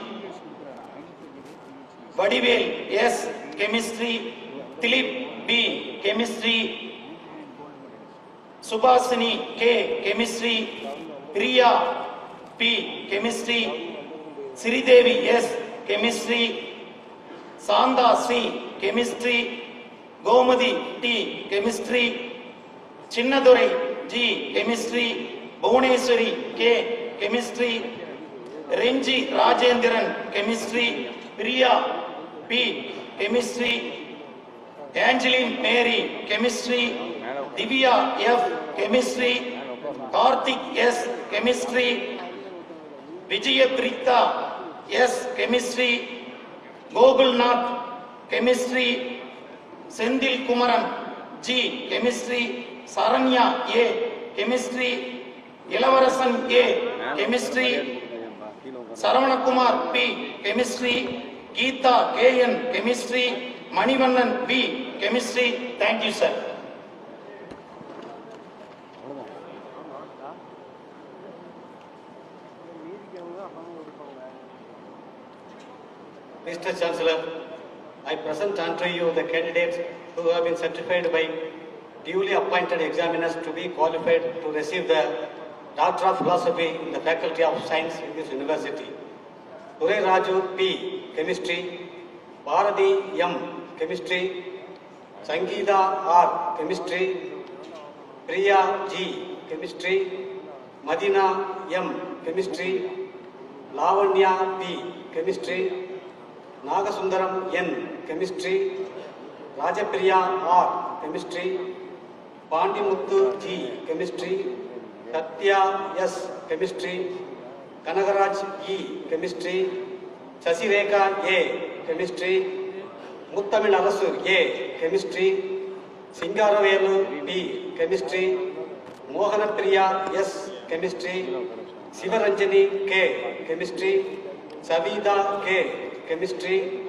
Vadivel S. Chemistry, Dilip B. Chemistry, Subhasini K. Chemistry, Priya P. Chemistry, Sridevi S. Chemistry, Sanda C. Chemistry, Gomadi T. Chemistry, Chinnadurai G. Chemistry, Bhuvaneswari K. Chemistry, Renji Rajendran Chemistry, Priya P. Chemistry, Angeline Mary Chemistry, Divya F. Chemistry, Karthik S. Chemistry, Vijayaprita S. Chemistry, Gogulnath Chemistry, Sendil Kumaran G. Chemistry, Saranya A. Chemistry, Ilavarasan A. Chemistry, Saravanakumar P. Chemistry, Geeta K.N. Chemistry, Manivannan B. Chemistry. Thank you, sir. Mr. Chancellor, I present unto you the candidates who have been certified by duly appointed examiners to be qualified to receive the Doctor of Philosophy in the Faculty of Science in this university. Uray Raju P. Chemistry, Bharati M. Chemistry, Sangeeta R. Chemistry, Priya G. Chemistry, Madina M. Chemistry, Lavanya P. Chemistry, Nagasundaram N. Chemistry, Rajapriya R. Chemistry, Pandimuthu G. Chemistry, Satya S. Chemistry, Kanagaraj E. Chemistry, Sasireka A. Chemistry, Muttamil Arasu A. Chemistry, Singaravelu B. Chemistry, Mohanapriya S. Chemistry, Sivaranjani K. Chemistry, Savida K. Chemistry,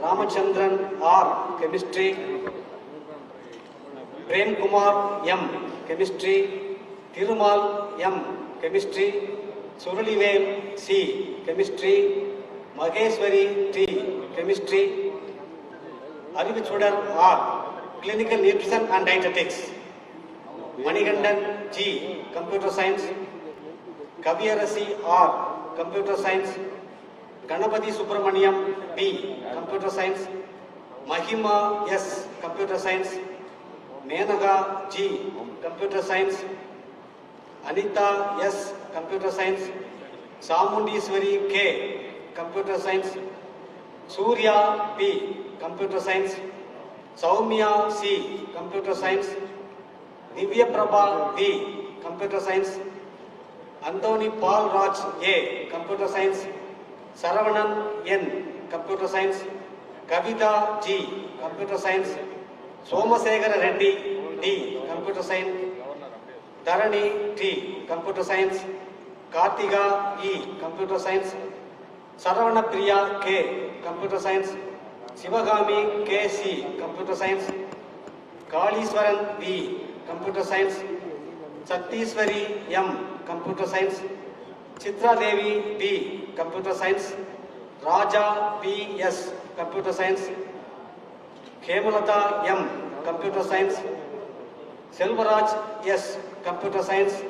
Ramachandran R. Chemistry, Prem Kumar M. Chemistry, Thirumal M. Chemistry, Suralivel C. Chemistry, Maheswari T. Chemistry, Arivichudar R. Clinical Nutrition and Dietetics, Manigandan G. Computer Science, Kaviyarasi R. Computer Science, Ganapati Subramaniam B. Computer Science, Mahima S. Computer Science, Menaga G. Computer Science, Anita S. Computer Science, Samundiswari K. Computer Science, Surya P. Computer Science, Saumya C. Computer Science, Divya Prabha D. Computer Science, Anthony Paul Raj A. Computer Science, Saravanan N. Computer Science, Kavita G. Computer Science, Somasegara Reddy D. Computer Science, Dharani T. Computer Science, Kartiga E. Computer Science, Saravana Priya K. Computer Science, Sivagami K. C. Computer Science, Kaliswaran B. Computer Science, Satiswari M. Computer Science, Chitra Devi B. Computer Science, Raja B. S. Computer Science, Kemalata M. Computer Science, Selvaraj S. Computer Science.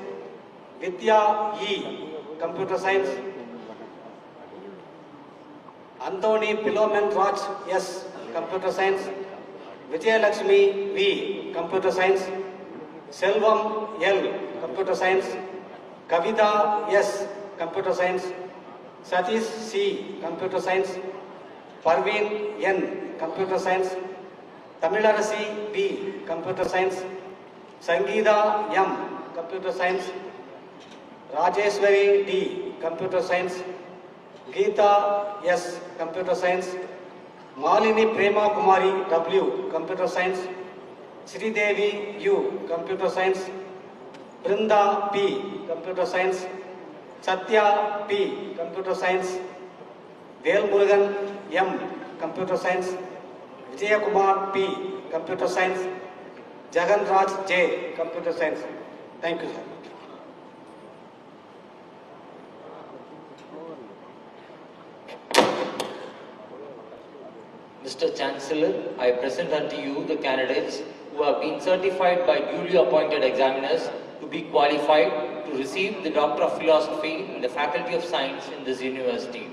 Vidya E. Computer Science. Anthony Pilomen Raj S. Computer Science. Vijayalakshmi V. Computer Science. Selvam L. Computer Science. Kavita S. Computer Science. Satish C. Computer Science. Parveen N. Computer Science. Tamilarasi B. Computer Science. Sangeeta M. Computer Science. Rajeshwari D. Computer Science. Geeta S. Computer Science. Malini Prema Kumari W. Computer Science. Sridevi U. Computer Science. Brinda P. Computer Science. Satya P. Computer Science. Velmurugan M. Computer Science. Vijayakumar P. Computer Science. Jagan Raj J. Computer Science. Thank you, sir. Mr. Chancellor, I present unto you the candidates who have been certified by duly appointed examiners to be qualified to receive the Doctor of Philosophy in the Faculty of Science in this university.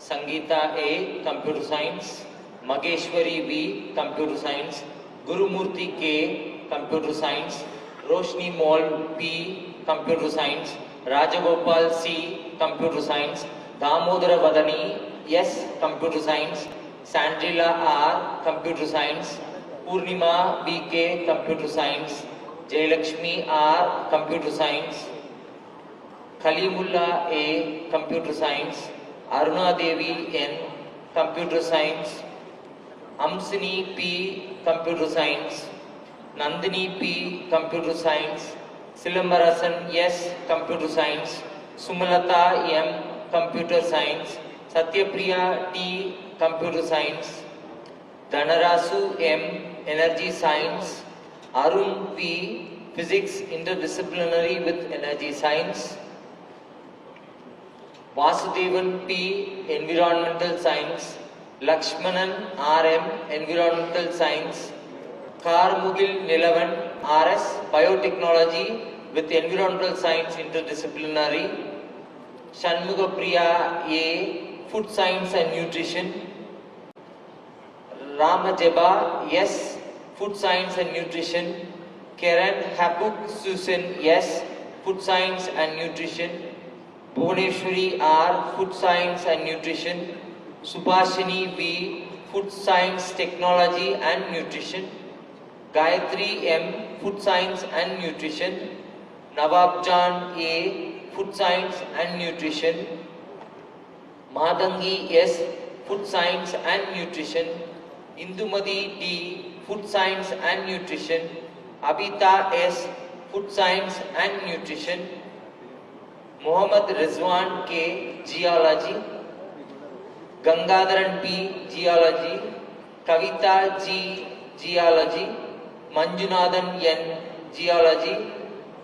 Sangeeta A. Computer Science. Mageshwari V. Computer Science. Gurumurthy K. Computer Science. Roshni Mol P. Computer Science. Rajagopal C. Computer Science. Damodara Vadani S. Computer Science. Sandrila R. Computer Science. Purnima B.K. Computer Science. Jayalakshmi R. Computer Science. Kalimullah A. Computer Science. Aruna Devi N. Computer Science. Amsini P. Computer Science. Nandini P. Computer Science. Silambarasan S. Computer Science. Sumalata M. Computer Science. Satyapriya T. Computer Science. Dhanarasu M. Energy Science. Arun P. Physics Interdisciplinary with Energy Science. Vasudevan P. Environmental Science. Lakshmanan R.M. Environmental Science. Karmugil Nilavan R.S. Biotechnology with Environmental Science Interdisciplinary. Shanmugapriya A. Food Science and Nutrition. Ramajeba S. Food Science and Nutrition. Karen Habuk Susan S. Food Science and Nutrition. Bhuvaneshwari R. Food Science and Nutrition. Subhashini V. Food Science, Technology and Nutrition. Gayatri M. Food Science and Nutrition. Nawab John A. Food Science and Nutrition. Madangi S. Food Science and Nutrition. Indumadi D. Food Science and Nutrition. Abita S. Food Science and Nutrition. Mohammad Rizwan K. Geology. Gangadharan P. Geology. Kavita G. Geology. Manjunathan N. Geology.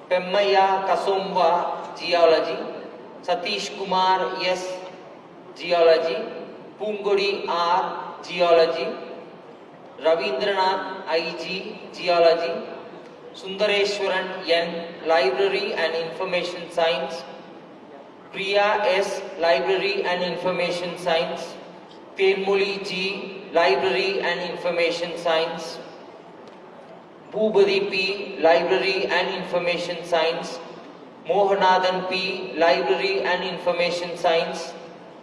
Pemmaya Kasomva Geology. Satish Kumar S. Geology. Pungodi R. Geology. Ravindranath I.G. Geology. Sundareshwaran N. Library and Information Science. Priya S. Library and Information Science. Tenmoli G. Library and Information Science. Bhubadi P. Library and Information Science. Mohanathan P. Library and Information Science.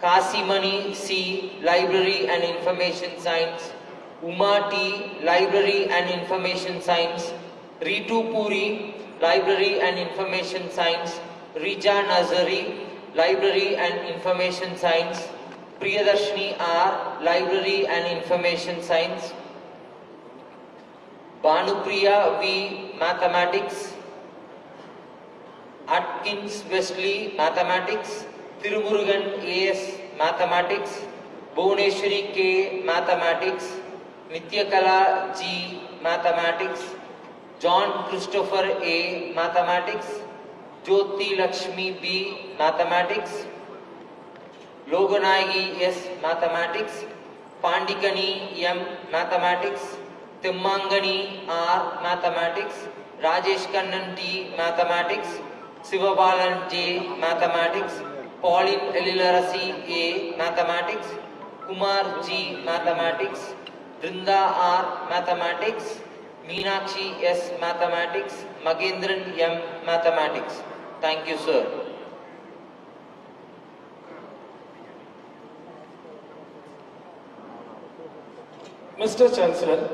Kasimani C. Library and Information Science. Uma T. Library and Information Science. Ritu Puri. Library and Information Science. Rija Nazari. Library and Information Science. Priyadarshini R. Library and Information Science. Bhanupriya V. Mathematics. Atkins Wesley Mathematics. Tirumurugan A.S. Mathematics. Bhuvaneshwari K. Mathematics. Nityakala G. Mathematics. John Christopher A. Mathematics. Jyoti Lakshmi B. Mathematics. Loganagi S. Mathematics. Pandikani M. Mathematics. Timmangani R. Mathematics. Rajesh Kannan T. Mathematics, Sivabalan J. Mathematics, Pauline Elilarasi A. Mathematics, Kumar G. Mathematics, Brinda R. Mathematics, Meenakshi S. Mathematics, Magendran M. Mathematics. Thank you, sir. Mr. Chancellor,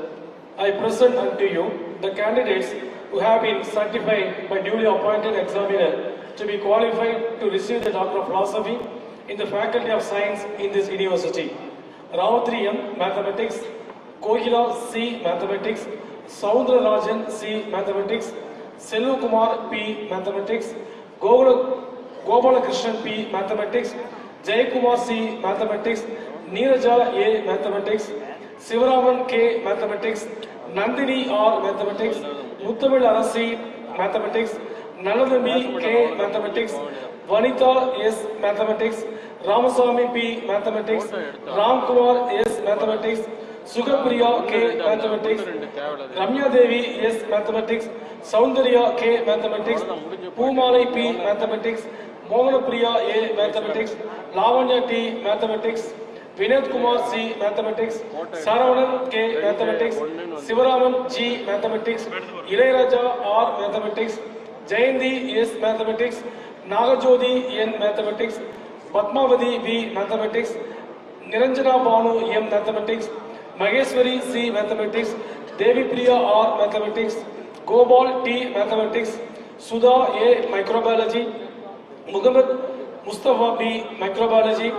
I present unto you the candidates who have been certified by duly appointed examiner to be qualified to receive the Doctor of Philosophy in the Faculty of Science in this university. Ravatri M. Mathematics, Kohila C. Mathematics, Soundrarajan C. Mathematics, Selvakumar P. Mathematics, Gopalakrishnan P. Mathematics, Jayakumar C. Mathematics, Neeraja A. Mathematics, Sivaraman K. Mathematics, Nandini R. Mathematics, Muttamil Arasi Mathematics, Naladami K. Mathematics, Vanita S. Mathematics, Ramaswamy P. Mathematics, Ramkumar S. Mathematics, Sugapriya K. Mathematics, Ramya Devi S. Mathematics, Soundarya K. Mathematics, Pumalai P. Mathematics, Mohanapriya A. Mathematics, Lavanya T. Mathematics, Vinod Kumar C. Mathematics, Saravanan K. Mathematics, Sivaraman G. Mathematics, Ilayaraja R. Mathematics, Jayanti S. Mathematics, Nagajodi N. Mathematics, Padmavati V. Mathematics, Niranjana Banu M. Mathematics, Maheshwari C. Mathematics, Devi Priya R. Mathematics, Gopal T. Mathematics, Sudha A. Microbiology, Muhammad Mustafa B. Microbiology,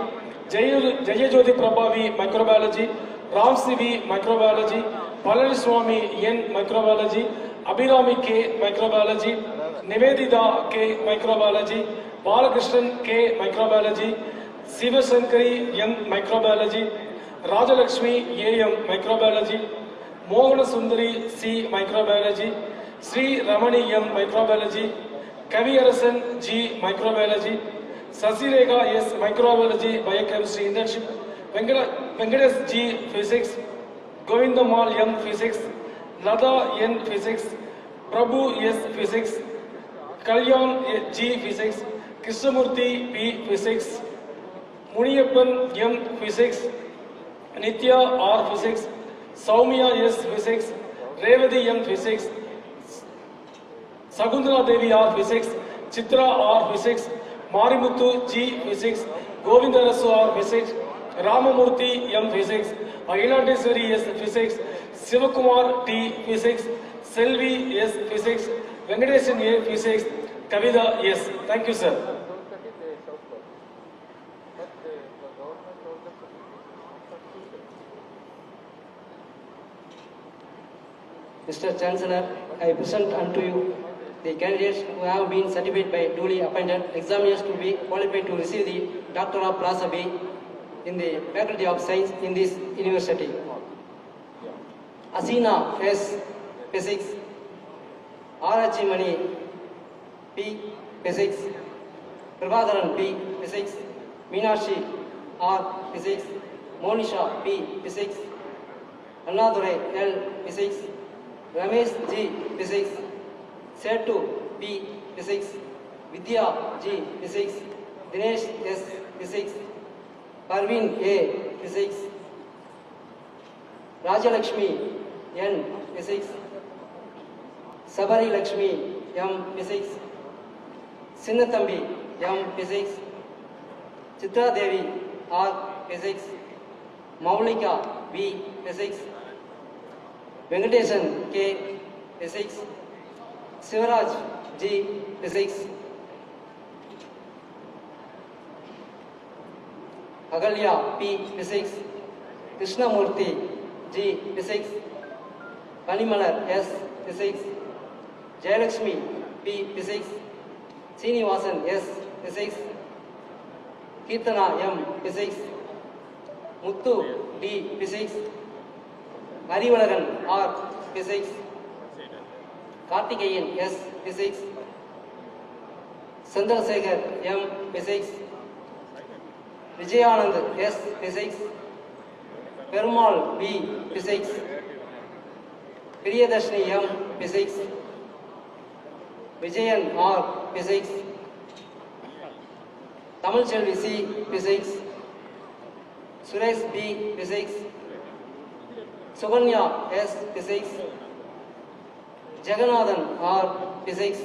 Jayajodi Prabhavi Microbiology, Ramsi V. Microbiology, Palaniswamy N. Microbiology, Abhirami K. Microbiology, Nivedita K. Microbiology, Balakrishnan K. Microbiology, Sivasankari M. Microbiology, Rajalakshmi A. M. Microbiology, Mohana Sundari C. Microbiology, Sri Ramani M. Microbiology, Kavi Arasan G. Microbiology, Sasirega S. Microbiology, Biochemistry Internship, Venkatesh G. Physics, Govindamal M. Physics, Lada N. Physics, Prabhu S. Physics, Kalyan G. Physics, Krishnamurthy P. Physics, Muniyappan M. Physics, Nitya R. Physics, Saumya S. Physics, Revati M. Physics, Sagundara Devi R. Physics, Chitra R. Physics, Marimuthu G. Physics, Govindarasu R. Physics, Ramamurthy M. Physics, Agilandeswari S. Physics, Sivakumar T. Physics, Selvi S. Physics, Venkatesan A. Physics, Kavida S. Thank you, sir. Mr. Chancellor, I present unto you the candidates who have been certified by duly appointed examiners to be qualified to receive the Doctor of Philosophy in the Faculty of Science in this university. Asina S. Physics, R. Mani P. Physics, Prabhakaran P. Physics, Meenakshi R. Physics, Monisha P. Physics, Annadurai L. Physics, Ramesh G. Physics, Setu P. Physics, Vidya G. Physics, Dinesh S. Physics, Parveen A. Physics, Rajalakshmi N. Physics, Sabari Lakshmi M. Physics, Sinnatambi M. Physics, Chitra Devi R. Physics, Maulika B. Physics, Venkatesan K. Physics, Sivaraj G. Physics, Agalya P. Physics, Krishnamurthy G. Physics, Panimalar S. Physics, Jayalakshmi P. Physics, Srinivasan S. Physics, Kirtana M. Physics, Muthu D. Physics, Harivalagan R. Physics, Karthikeyan S. Physics, Chandrasekhar M. Physics, Vijayanand S. Physics, Perumal B. Physics, Priyadashni M. Physics, Vijayan R. Physics, Tamil C. Physics, Suresh B. Physics, Suganya S. Physics, Jagannathan R. Physics,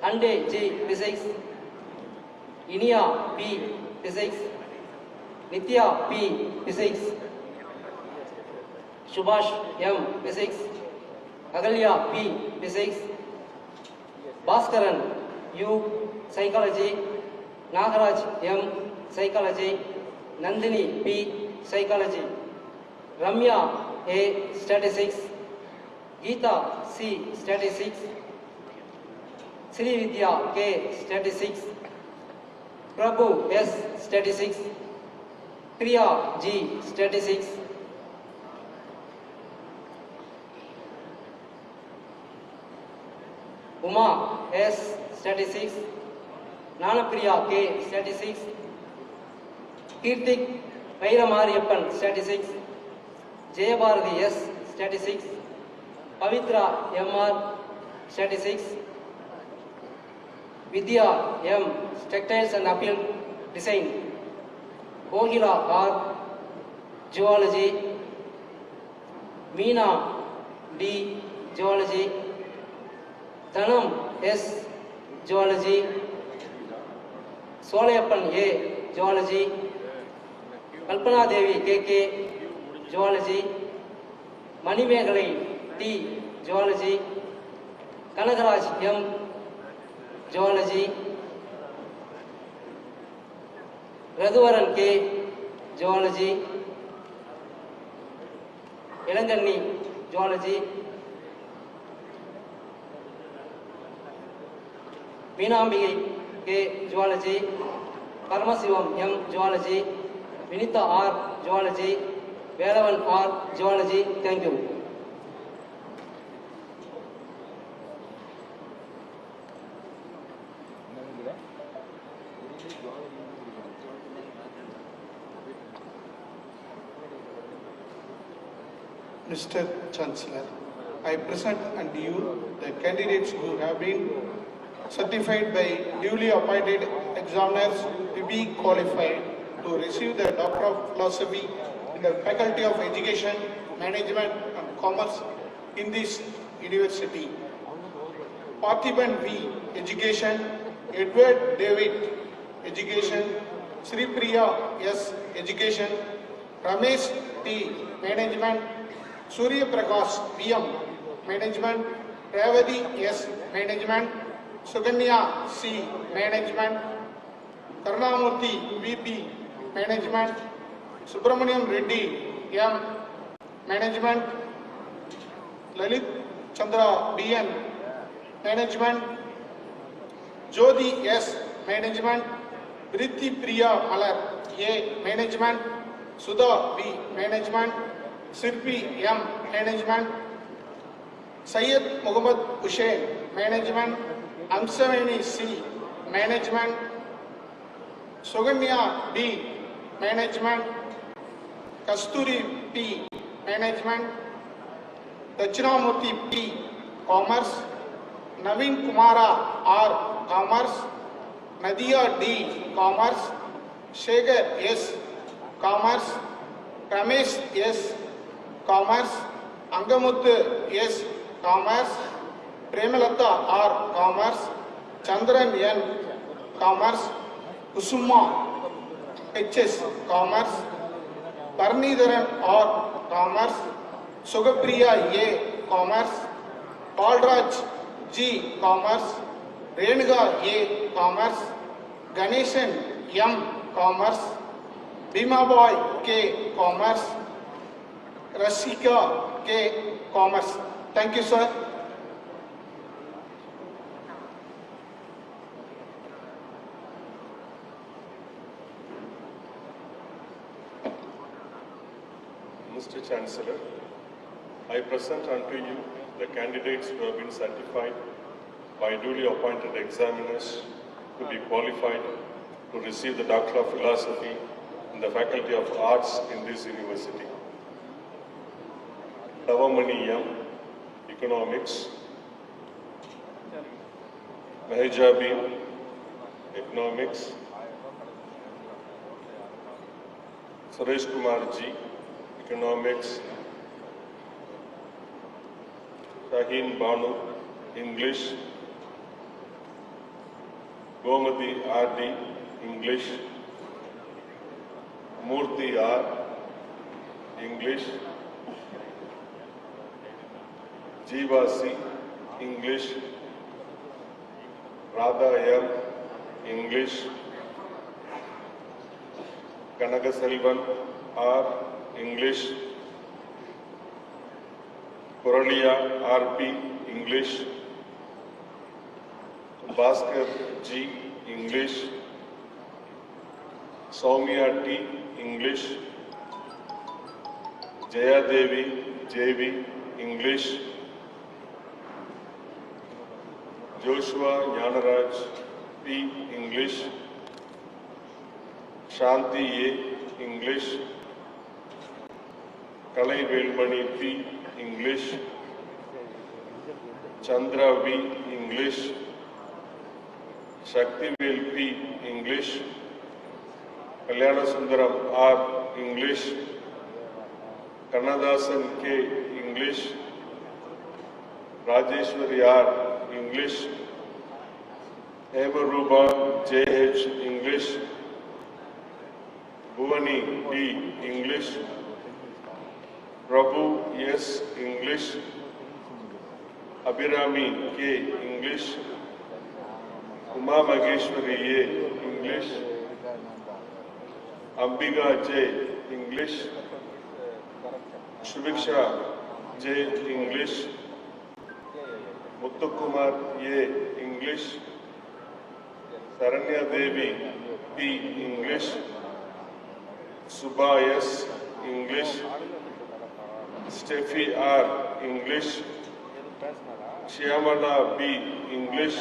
Hande G. Physics, Inia P. Physics, Nitya P. Physics, Subhash M. Physics, Agalya P. Physics, Bhaskaran U. Psychology, Nagaraj M. Psychology, Nandini P. Psychology, Ramya A. Statistics, Geeta C. Statistics, Sri Vidya K. Statistics, Prabhu S. Statistics, Priya G. Statistics, Uma S. Statistics, Nanapriya K. Statistics, Kirtik Vairamariappan Statistics, Jayabharati S. Statistics, Pavitra M.R. Statistics, Vidya M. Textiles and Appeal Design, Kohila R. Geology, Meena D. Geology, Dhanam S. Geology, Solayappan A. Geology, Kalpana Devi KK Geology, Manimegalai T. Geology, Kanagaraj M. Geology, Raghuvaran K. Geology, Elanganni Geology, Meenambigai K. Geology, Paramasivam M. Geology, Vinitha R. Geology, Velavan R. Geology. Thank you. Mr. Chancellor, I present unto you the candidates who have been certified by duly appointed examiners to be qualified to receive the Doctor of Philosophy in the Faculty of Education, Management and Commerce in this university. Parthiban V. Education, Edward David Education, Sri Priya S. Education, Ramesh T. Management, Surya Prakash VM Management, Revati S. Management, Suganya C. Management, Karnamurthy VP Management, Subramaniam Reddy M. Management, Lalit Chandra BN Management, Jyoti S. Management, Vritti Priya Malar A. Management, Sudha B. Management, Sirpi M. Management, Syed Muhammad Hussain Management, Amsaveni C. Management, Suganya B. Management, Kasturi P. Management, Dachinamurthy P. Commerce, Naveen Kumara R. Commerce, Nadia D. Commerce, Shekhar S. Commerce, Ramesh S. Commerce, Angamuthu S. Commerce, Premalata R. Commerce, Chandran N. Commerce, Kusuma HS. Commerce, Parnidharan R. Commerce, Sugapriya A. Commerce, Balraj G. Commerce, Renuga A. Commerce, Ganeshan M. Commerce, Bhima Boy K. Commerce, Rasika K. Commerce. Thank you, sir. Mr. Chancellor, I present unto you the candidates who have been certified by duly appointed examiners to be qualified to receive the Doctor of Philosophy in the Faculty of Arts in this university. Tavamani M. Economics, Mehajabi, Economics. Suresh Kumar Ji, Economics. Shaheen Banu, English. Gomati R.D., English. Murthy R., English. Jeeva C., English. Radha M., English. Kanagaselvan R., English. Coraliya R.P., English. Bhaskar G., English. Soumya T., English. Jaya Devi J.V., English. Joshua Jnanaraj P., English. Shanti A., English. Kalai Velmani P., English. Chandra V., English. Shaktivel P., English. Kalyana Sundaram R., English. Kannadasan K., English. Rajeshwari R., English. Hemaruba J.H., English. Bhuvani D., English. Prabhu S., English. Abhirami K., English. Uma Mageshwari A., English. Ambika J., English. Shubhiksha J., English. Muthukumar A., English. Saranya Devi P., English. Subha S., English. Steffi R., English. Shyamala B., English.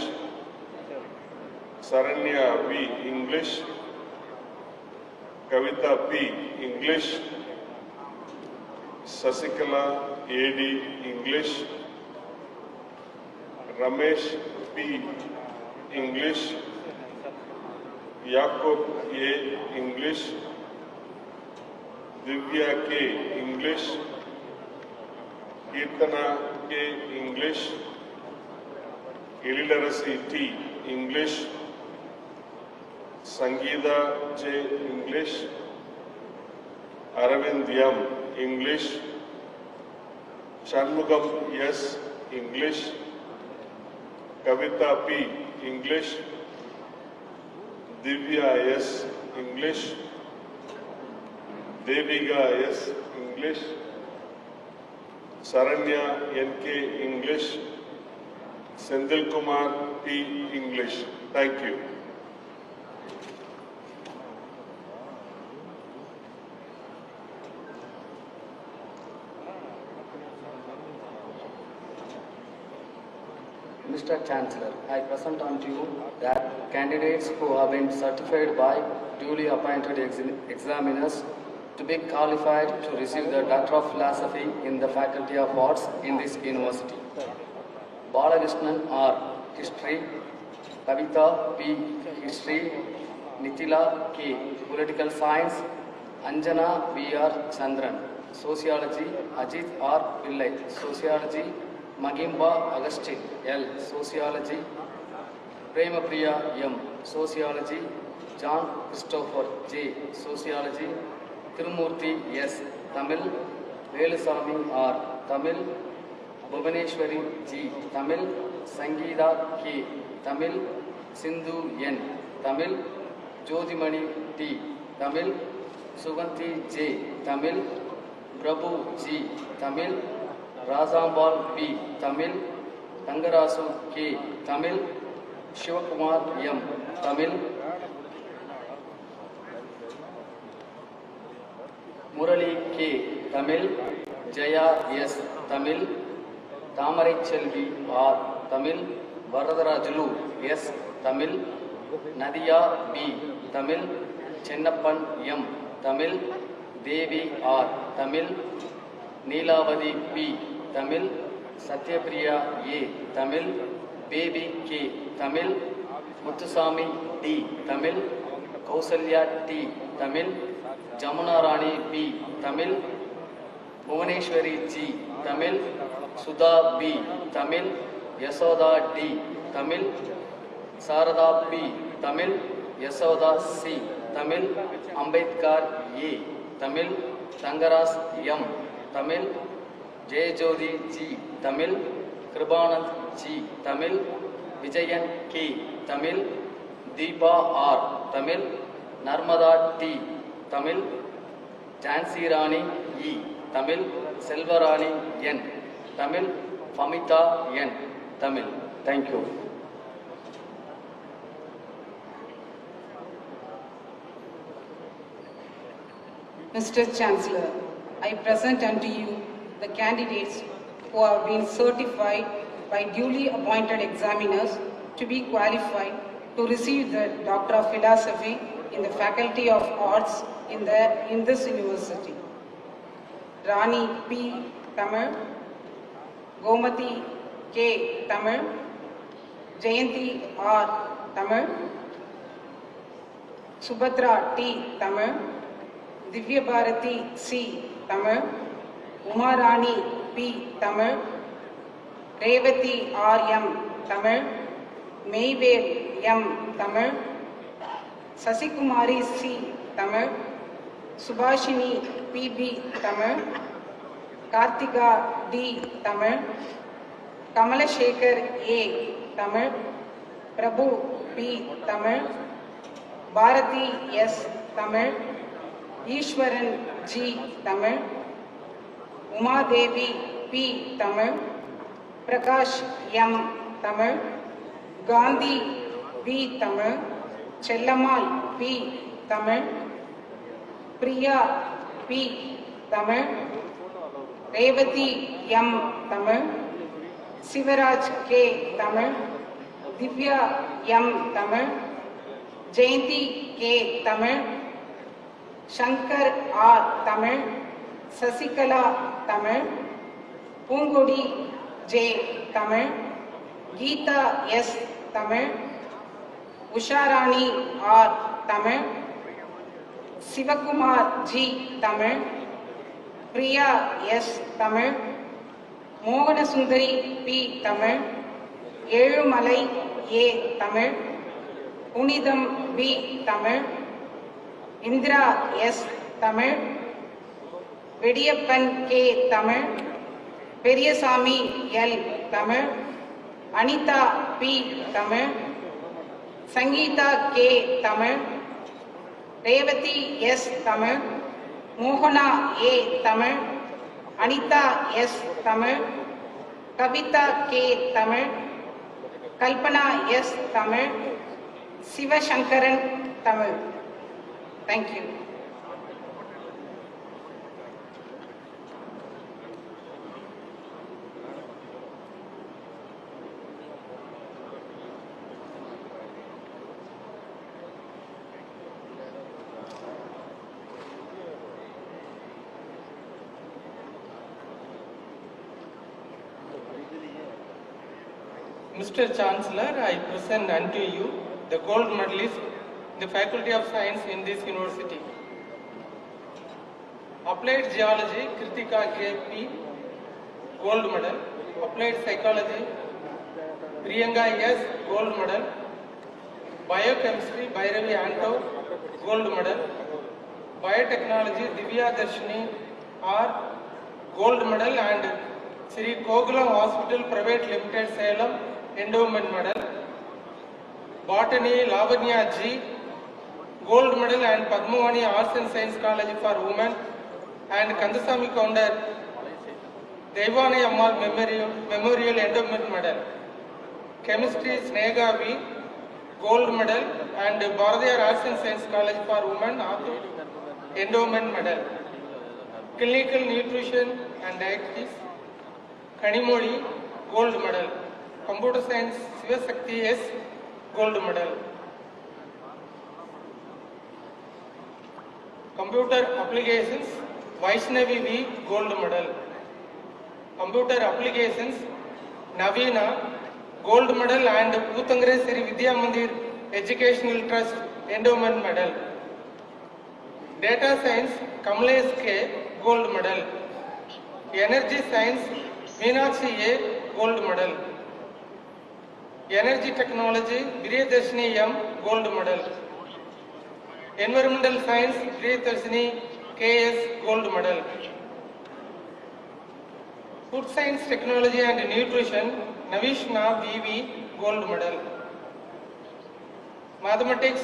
Saranya B., English. Kavita P., English. Sasikala A.D., English. Ramesh P., English. Yakob A., English. Divya K., English. Kirtana K., English. Ililarasi T., English. Sangeeta J., English. Aravind M., English. Shanmugam S., English. Kavita P., English. Divya S., English. Devika S., English. Saranya N.K., English. Sendil Kumar P., English. Thank you. Mr. Chancellor, I present unto you that candidates who have been certified by duly appointed examiners to be qualified to receive the Doctor of Philosophy in the Faculty of Arts in this university. Balakrishnan R., History. Kavita P., History. Nitila K., Political Science. Anjana B.R. Chandran, Sociology. Ajit R. Pillai, Sociology. Magimba Agustin L., Sociology. Premapriya M., Sociology. John Christopher J., Sociology. Tirumurthy S., Tamil. Velusamy R., Tamil. Bhuvaneshwari G., Tamil. Sangeeta K., Tamil. Sindhu N., Tamil. Jyothimani T., Tamil. Suganti J., Tamil. Prabhu G., Tamil. Razambal B., Tamil. Tangarasu K., Tamil. Shivakumar M., Tamil. Murali K., Tamil. Jaya S., Tamil. Tamarai Chelvi R., Tamil. Varadarajulu S., Tamil. Nadia B., Tamil. Chennappan M., Tamil. Devi R., Tamil. Neelavadi P., Tamil. Satyapriya A., Tamil. Baby K. Tamil, Muthusami D. Tamil, Kausalya T. Tamil, Jamuna Rani B. Tamil, Bhuvaneshwari G. Tamil, Sudha B. Tamil, Yasoda D. Tamil, Sarada B. Tamil, Yasoda C. Tamil, Ambedkar A. Tamil, Tangaras M. Tamil, Jayajodi G. Tamil, Kribanand G. Tamil, Vijayan K. Tamil, Deepa R. Tamil, Narmada T. Tamil, Jansi Rani E. Tamil, Selvarani N. Tamil, Famita N. Tamil. Thank you. Mr. Chancellor, I present unto you the candidates who have been certified by duly appointed examiners to be qualified to receive the Doctor of Philosophy in the Faculty of Arts in this university. Rani P. Tamil, Gomati K. Tamil, Jayanti R. Tamil, Subhadra T. Tamil, Divya Bharati C. Tamil, Umarani P. Tamil, Revati R. M. Tamil, Mayvel M. Tamil, Sasikumari C. Tamil, Subhashini P. B. Tamil, Kartika D. Tamil, Kamalashekar A. Tamil, Prabhu P. Tamil, Bharati S. Tamil, Ishwaran G. Tamil, Uma Devi P. Tamil, Prakash M. Tamil, Gandhi B. Tamil, Chellamal P. Tamil, Priya P. Tamil, Revati M. Tamil, Sivaraj K. Tamil, Divya M. Tamil, Jayanti K. Tamil, Shankar R. Tamil, Sasikala Tamil, Pungodi J. Tamil, Geeta S. Tamil, Usharani R. Tamil, Sivakumar G. Tamil, Priya S. Tamil, Mohana Sundari P. Tamil, Elumalai A. Tamil, Unidam B. Tamil, Indra S. Tamil, Vediyappan K. Tamil, Periyasamy L. Tamil, Anita P. Tamil, Sangeeta K. Tamil, Revati S. Tamil, Mohana A. Tamil, Anita S. Tamil, Kavita K. Tamil, Kalpana S. Tamil, Siva Shankaran Tamil. Thank you. Mr. Chancellor, I present unto you the gold medalist in the Faculty of Science in this university. Applied Geology, Kritika K.P., gold medal. Applied Psychology, Priyanka S., gold medal. Biochemistry, Bhairavi Anto, gold medal. Biotechnology, Divya Darshini R., gold medal, and Sri Kogulam Hospital Private Limited, Salem, endowment medal. Botany, Lavanya G., gold medal, and Padmavani Arts and Science College for Women, and Kandasamy Kondar, Devani Ammal Memorial Endowment Medal. Chemistry, Snega V., gold medal, and Bharatiyar Arts and Science College for Women, endowment medal. Clinical Nutrition and Dietetics, Kanimodi, gold medal. Computer Science, Sivasakti S., gold medal. Computer Applications, Vaishnavi V., gold medal. Computer Applications, Navina, Gold Medal, and Utangre Sri Vidya Mandir Educational Trust Endowment Medal. Data Science, Kamlesh K. Gold Medal. Energy Science, Meenakshi A. Gold Medal. Energy Technology, Priyadarshini M. Gold Medal. Environmental Science, Priyadarshini K.S. Gold Medal. Food Science, Technology and Nutrition, Navishna V.V. Gold Medal. Mathematics,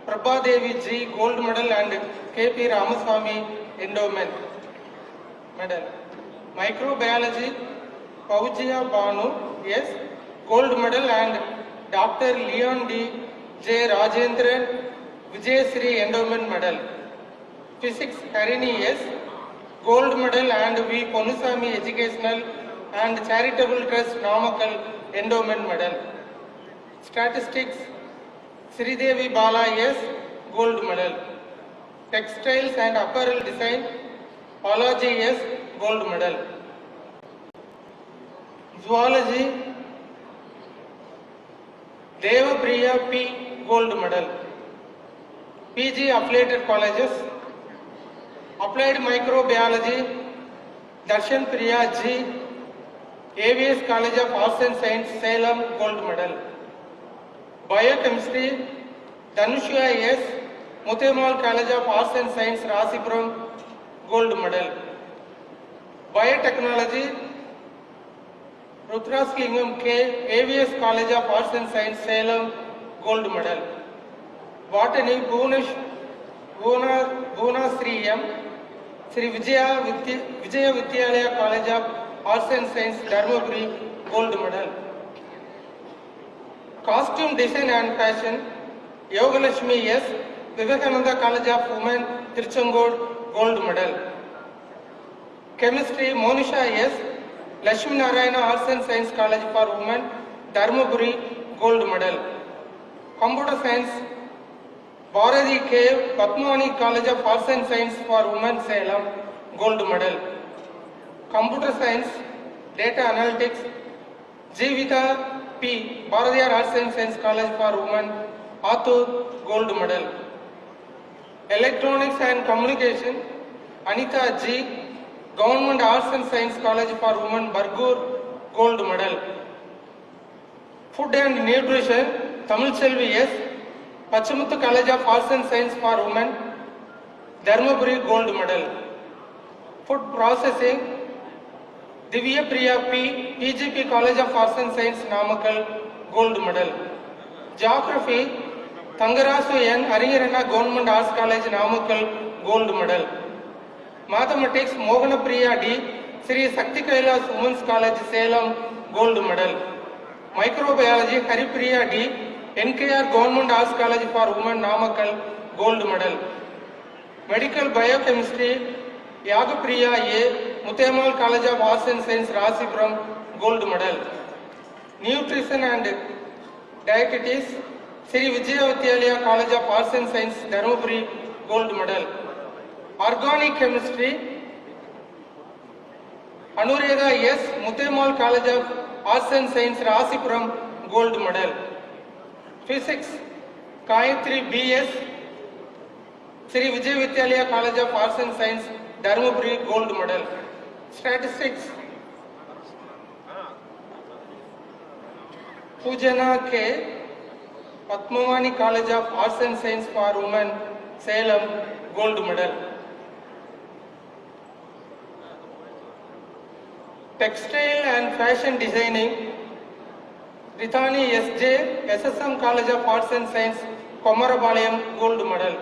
Prabha Devi G. Gold Medal and K.P. Ramaswamy Endowment Medal. Microbiology, Paujia Banu S. Gold Medal and Dr. Leon D. J. Rajendran Vijayasri Endowment Medal. Physics, Harini S. Gold Medal and V. Ponusami Educational and Charitable Trust Namakkal Endowment Medal. Statistics, Sridevi Bala S. Gold Medal. Textiles and Apparel Design, Balaji S. Gold Medal. Zoology, Devapriya P. Gold Medal. PG Affiliated Colleges, Applied Microbiology, Darshan Priya G. AVS College of Arts and Science, Salem, Gold Medal. Biochemistry, Dhanushya S. Muthemal College of Arts and Science, Rasipuram, Gold Medal. Biotechnology, Rudraslingam K. AVS College of Arts and Science, Salem, Gold Medal. Botany, Bhuna Sri M. Sri Vijaya Vidyalaya College of Arts and Science, Dharmapuri, Gold Medal. Costume Design and Fashion, Yogalashmi S. Vivekananda College of Women, Tiruchengood, Gold Medal. Chemistry, Monisha S. Lakshmi Narayana Arts and Science College for Women, Dharmapuri, Gold Medal. Computer Science, Bharati K. Padmani College of Arts and Science for Women, Salem, Gold Medal. Computer Science, Data Analytics, Jivita P. Bharatiyar Arts and Science College for Women, Attur, Gold Medal. Electronics and Communication, Anita G. Government Arts and Science College for Women, Bargur, Gold Medal. Food and Nutrition, Tamil Selvi S. Pachamuthu College of Arts and Science for Women, Dharmapuri, Gold Medal. Food Processing, Divya Priya P. PGP College of Arts and Science, Namakkal, Gold Medal. Geography, Thangarasu N. Aringarana Government Arts College, Namakkal, Gold Medal. Mathematics, Mohana Priya D. Sri Sakti Kailas Women's College, Salem, Gold Medal. Microbiology, Haripriya D. NKR Government Arts College for Women, Namakkal, Gold Medal. Medical Biochemistry, Yagapriya A. Muthemal College of Arts and Science, Rasipuram, Gold Medal. Nutrition and Dietetics, Sri Vijaya Vidyalaya College of Arts and Science, Dharmapuri, Gold Medal. Organic Chemistry, Anurega S. Muthemal College of Arts and Science, Rasipuram, Gold Medal. Physics, Gayatri B.S. Sri Vijay Vidyalaya College of Arts and Science, Dharmapuri, Gold Medal. Statistics, Pujana K. Padmavani College of Arts and Science for Women, Salem, Gold Medal. Textile and Fashion Designing, Rithani S.J. SSM College of Arts and Science, Komarapalayam, Gold Medal.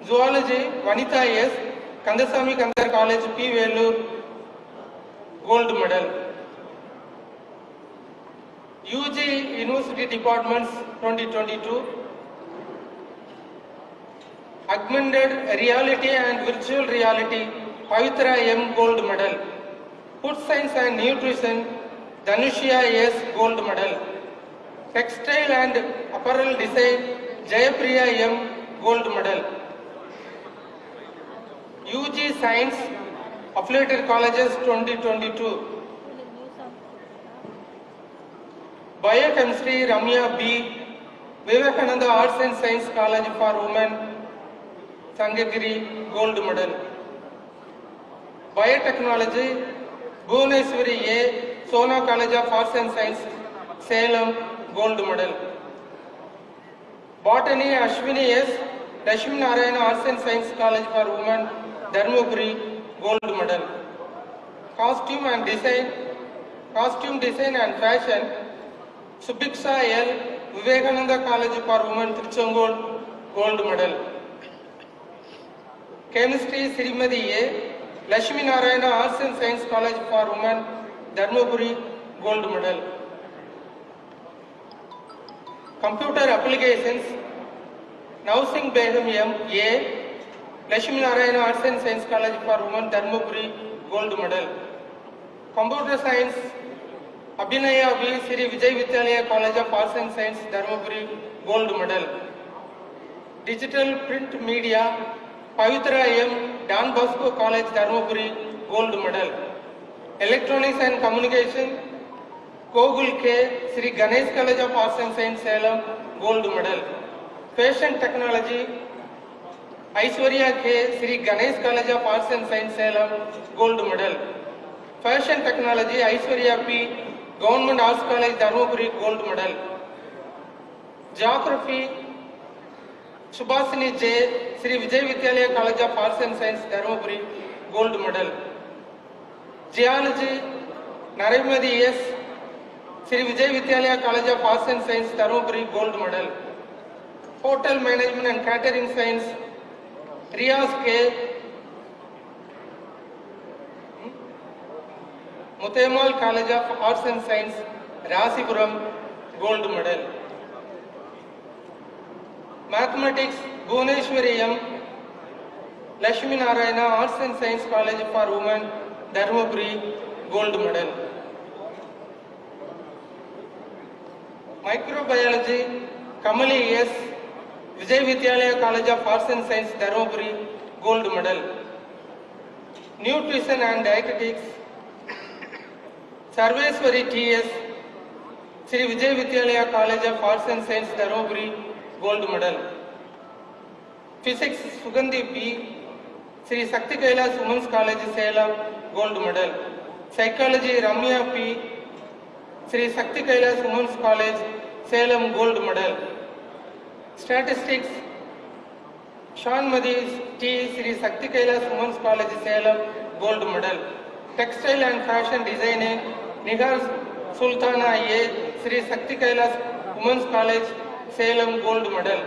Zoology, Vanitha S. Kandasamy Kandar College, P. Vellore, Gold Medal. UG University Departments 2022, Augmented Reality and Virtual Reality, Pavitra M. Gold Medal. Food Science and Nutrition, Dhanushya S. Gold Medal. Textile and Apparel Design, Jayapriya M. Gold Medal. UG Science, Affiliated Colleges 2022. Biochemistry Ramya B, Vivekananda Arts and Science College for Women, Sangagiri, Gold Medal. Biotechnology, Bhubaneswari A, Sona College of Arts and Science, Salem, Gold Medal. Botany, Ashwini S, Lakshmi Narayana Arts and Science College for Women, Dharmapuri, Gold Medal. Costume Design and Fashion, Subiksha L, Vivekananda College for Women, Tiruchangod, Gold Medal. Chemistry, Srimadi A, Lakshmi Narayana Arts and Science College for Women, Dharmapuri, Gold Medal. Computer Applications, Nausing Begum M, A, Lakshmi Narayana Arts and Science College for Women, Dharmapuri, Gold Medal. Computer Science, Abhinaya V, Sri Vijay Vidyalaya College of Arts and Science, Dharmapuri, Gold Medal. Digital Print Media, Pavitra M, Dan Bosco College, Dharmapuri, Gold Medal. Electronics and Communication, Gogul K, Sri Ganesh College of Arts and Science, Salem, Gold Medal. Fashion Technology, Aishwarya K, Sri Ganesh College of Arts and Science, Salem, Gold Medal. Fashion Technology, Aishwarya P, Government Arts College, Dharmapuri, Gold Medal. Geography, Subhasini J, Sri Vijay Vidyalaya College of Arts and Science, Dharmapuri, Gold Medal. Geology, Narayamadi S, Sri Vijay Vidyalaya College of Arts and Science, Dharmapuri, Gold Medal. Hotel Management and Catering Science, Riyaz K, Muthemal College of Arts and Science, Rasipuram, Gold Medal. Mathematics, Bhubaneswari M, Lakshmi Narayana Arts and Science College for Women, Dharmapuri, Gold Medal. Microbiology, Kamali S, Vijay Vidyalaya College of Arts and Science, Dharmapuri, Gold Medal. Nutrition and Dietetics, Sarveswari T.S., Sri Vijay Vidyalaya College of Arts and Science, Dharmapuri, Gold Medal. Physics, Sugandhi P., Sri Sakti Kailas Women's College, Salem, Gold Medal. Psychology, Ramya P., Sri Sakti Kailas Women's College, Salem, Gold Medal. Statistics, Shanmadi T, Sri Sakti Kailas Women's College, Salem, Gold Medal. Textile and Fashion Designing, Nigar Sultana A, Sri Sakti Kailas Women's College, Salem, Gold Medal.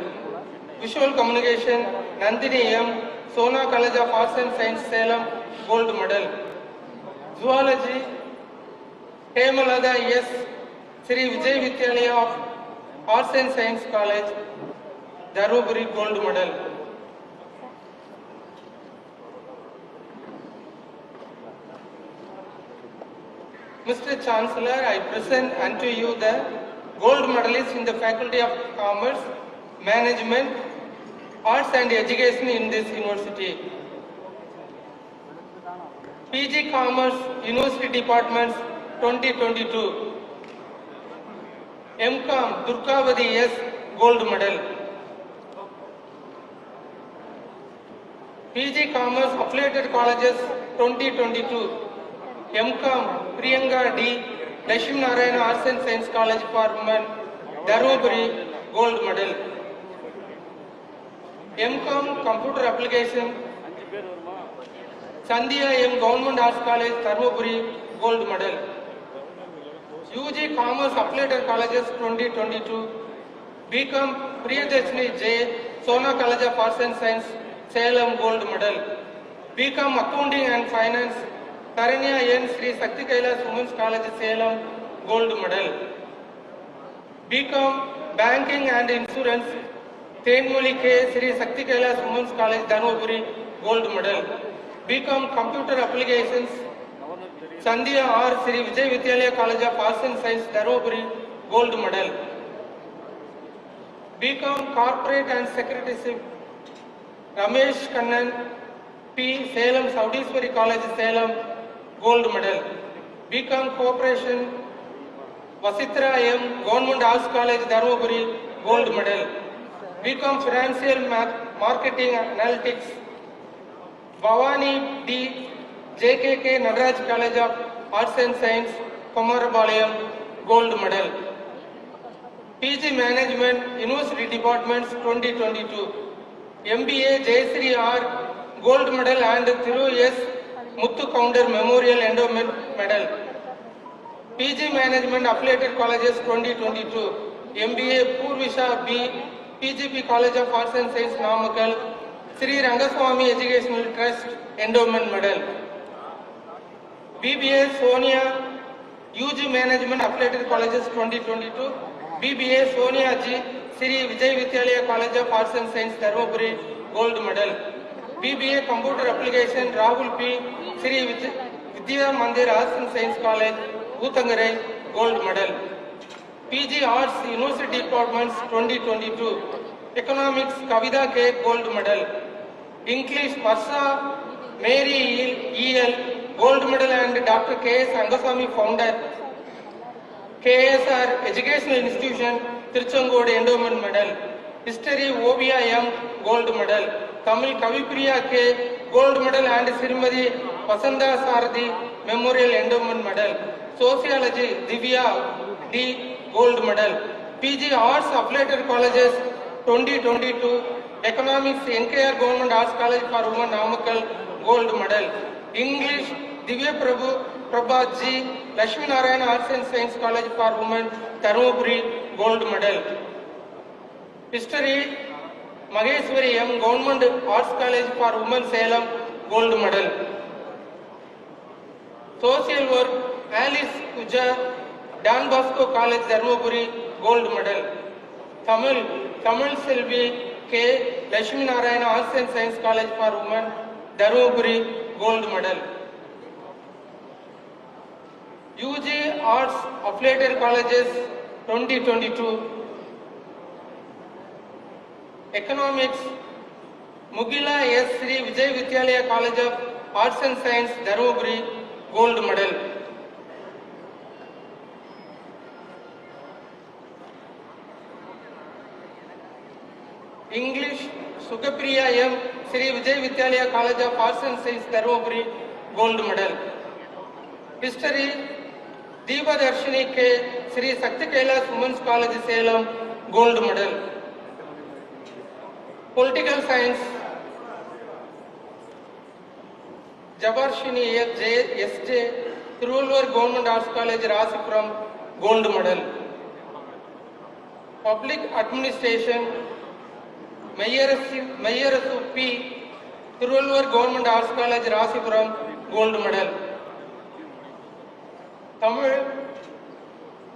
Visual Communication, Nandini M, Sona College of Arts and Science, Salem, Gold Medal. Zoology, Hemalada S, Sri Vijay Vidyalaya of Arts and Science College, Dharmapuri, Gold Medal. Mr. Chancellor, I present unto you the gold medalist in the Faculty of Commerce, Management, Arts and Education in this university. PG Commerce University Departments 2022. MCom Durgavati S, Gold Medal. PG Commerce Affiliated Colleges 2022. MCom Priyanka D, Lakshmi Narayana Arts and Science College for Women, Dharmapuri, Gold Medal. MCom Computer Application, Sandhya M, Government Arts College, Dharmapuri, Gold Medal. UG Commerce Affiliated Colleges 2022. BCom Priyadashini J, Sona College of Arts and Science, Salem, Gold Medal. BCom Accounting and Finance, Taranya N, Sri Sakti Kailas Women's College, Salem, Gold Medal. BCom Banking and Insurance, Tenmuli K, Sri Sakti Kailas Women's College, Dharmapuri, Gold Medal. BCom Computer Applications, Sandhya R, Sri Vijay Vidyalaya College of Arts and Science, Dharmapuri, Gold Medal. BCom Corporate and Secretaryship, Ramesh Kannan P, Salem, Saudiswari College, Salem, Gold Medal. BCom Corporation, Vasitra M, Government Arts College, Dharmapuri, Gold Medal. BCom Financial Marketing Analytics, Bhavani D, JKK Nadaraj College of Arts and Science, Komarapalayam, Gold Medal. PG Management, University Departments 2022. MBA Jayasri R, Gold Medal and Thiru S, Muthu Counter Memorial Endowment Medal. PG Management Affiliated Colleges 2022. MBA Purvisha B, PGP College of Arts and Science Namakkal, Sri Rangaswamy Educational Trust Endowment Medal. BBA Sonia, UG Management Affiliated Colleges 2022. BBA Sonia G, Sri Vijay Vidyalaya College of Arts and Science Dharmapuri, Gold Medal. BBA Computer Application Rahul P, Sri Vidya Mandir Arts and Science College, Uthangarai, Gold Medal. PG Arts University Departments 2022. Economics Kavida K, Gold Medal. English Varsha Mary EL, Gold Medal and Dr. K.S. Rangaswamy Founder, KSR Educational Institution, Tiruchangode Endowment Medal. History Obia M, Gold Medal. Tamil Kavipriya K, Gold Medal and Srimadi Vasanta Sarthi Memorial Endowment Medal. Sociology Divya D, Gold Medal. PG Arts Affiliated Colleges 2022. Economics NKR Government Arts College for Women Namakkal, Gold Medal. English Divya Prabha G, Lakshmi Narayana Arts and Science College for Women, Dharmapuri, Gold Medal. History Maheshwari M, Government Arts College for Women, Salem, Gold Medal. Social Work Alice Puja, Dan Bosco College, Dharmapuri, Gold Medal. Tamil Selvi K, Lakshmi Narayana Arts and Science College for Women, Dharmapuri, Gold Medal. UG Arts Affiliated Colleges 2022. Economics Mugila S. Sri Vijay Vidyalaya College of Arts and Science, Dharmapuri, Gold Medal. English Sugapriya M, Sri Vijay Vidyalaya College of Arts and Science, Dharmapuri, Gold Medal. History Deepadarshini K, Sri Sakti Kailas Women's College, Salem, Gold Medal. Political Science Jabarshini SJ, Thiruvallur Government Arts College, Rasipuram, Gold Medal. Public Administration Mayarasu P, Thiruvallur Government Arts College, Rasipuram, Gold Medal. Tamil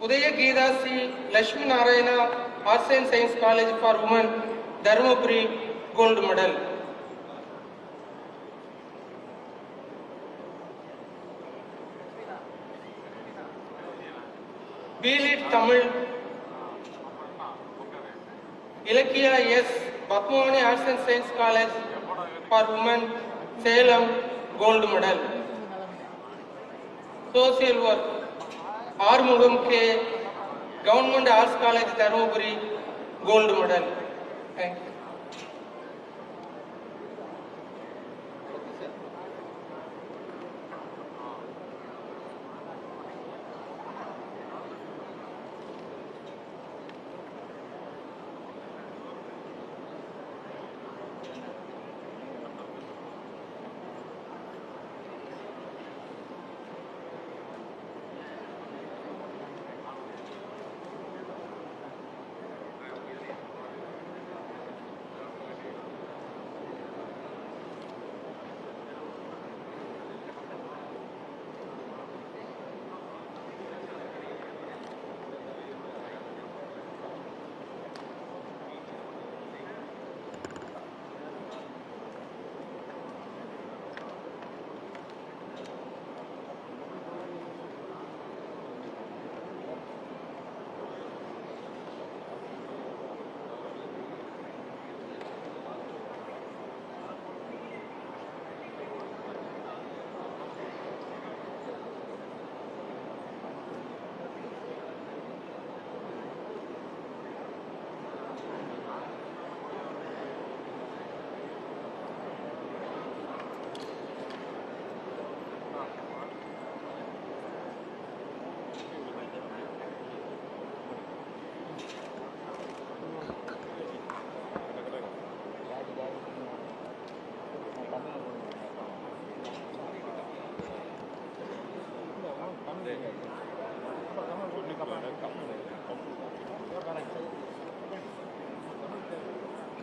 Udaya Geeta C, Lakshmi Narayana Arts and Science College for Women, Dharmapuri, Gold Medal. BLit Tamil Ilakkiya S, Padmavani Arts and Science College for Women, Salem, Gold Medal. Social Work Armugam K, Government Arts College, Dharmapuri, Gold Medal. Thank you.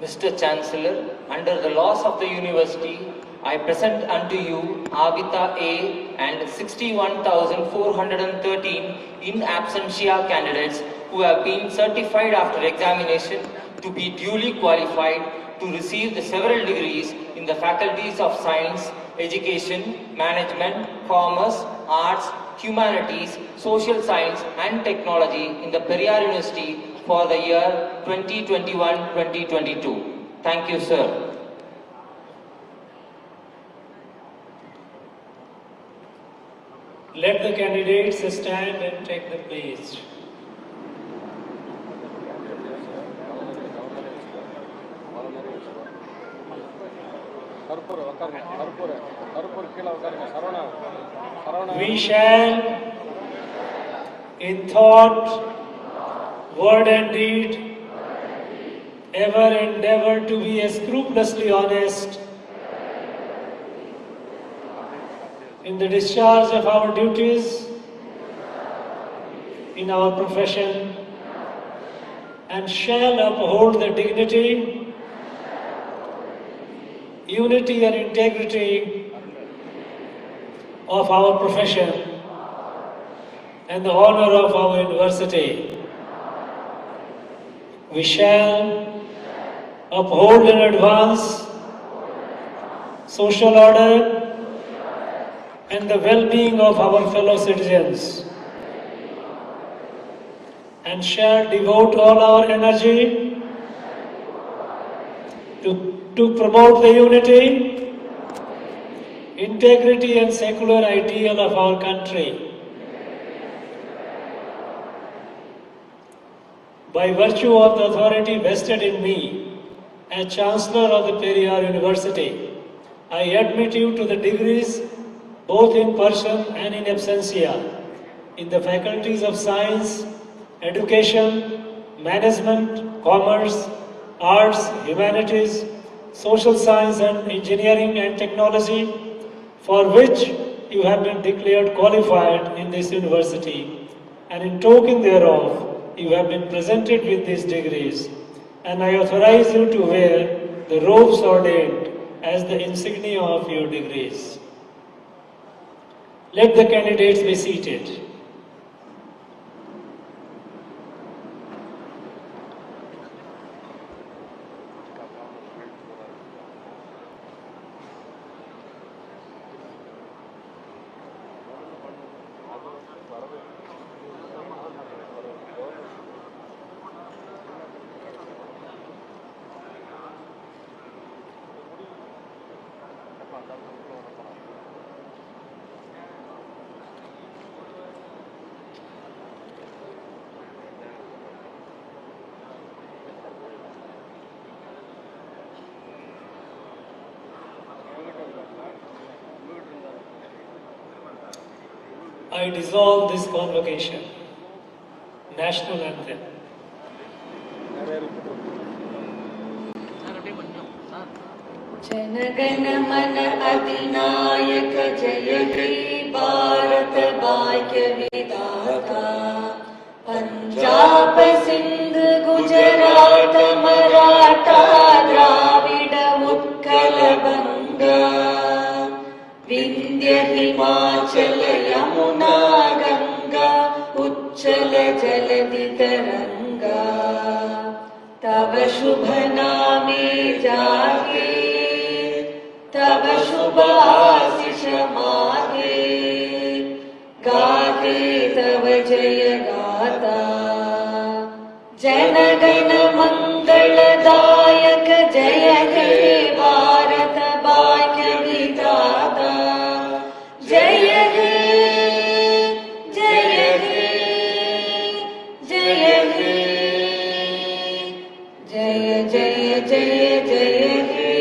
Mr. Chancellor, under the laws of the university, I present unto you Avita A and 61,413 in absentia candidates who have been certified after examination to be duly qualified to receive the several degrees in the faculties of science, education, management, commerce, arts, humanities, social science and technology in the Periyar University for the year 2021-2022. Thank you, sir. Let the candidates stand and take the place. We shall, in thought, word and deed, ever endeavor to be scrupulously honest in the discharge of our duties in our profession, and shall uphold the dignity, unity and integrity of our profession and the honor of our university. We shall uphold and advance social order and the well-being of our fellow citizens, and shall devote all our energy to promote the unity, integrity and secular ideal of our country. By virtue of the authority vested in me as Chancellor of the Periyar University, I admit you to the degrees both in person and in absentia in the faculties of science, education, management, commerce, arts, humanities, social science and engineering and technology, for which you have been declared qualified in this university, and in token thereof you have been presented with these degrees, and I authorize you to wear the robes ordained as the insignia of your degrees. Let the candidates be seated. I dissolve this convocation. National anthem. जनगण मन अधिनायक जय हे भारत भाग्य विधाता पंजाब सिंध गुजरात मराठा द्राविड उत्कल बंगा विंध्य हिमाचल यमुना गंगा उच्चल जलधि तरंगा तव शुभ नामे जागे तब शुभ आशीष मागे गाहे तव जय गाता जनगण मंगलदायक जय हे भारत भाग्य विधाता जय हे जय हे जय हे जय जय जय जय हे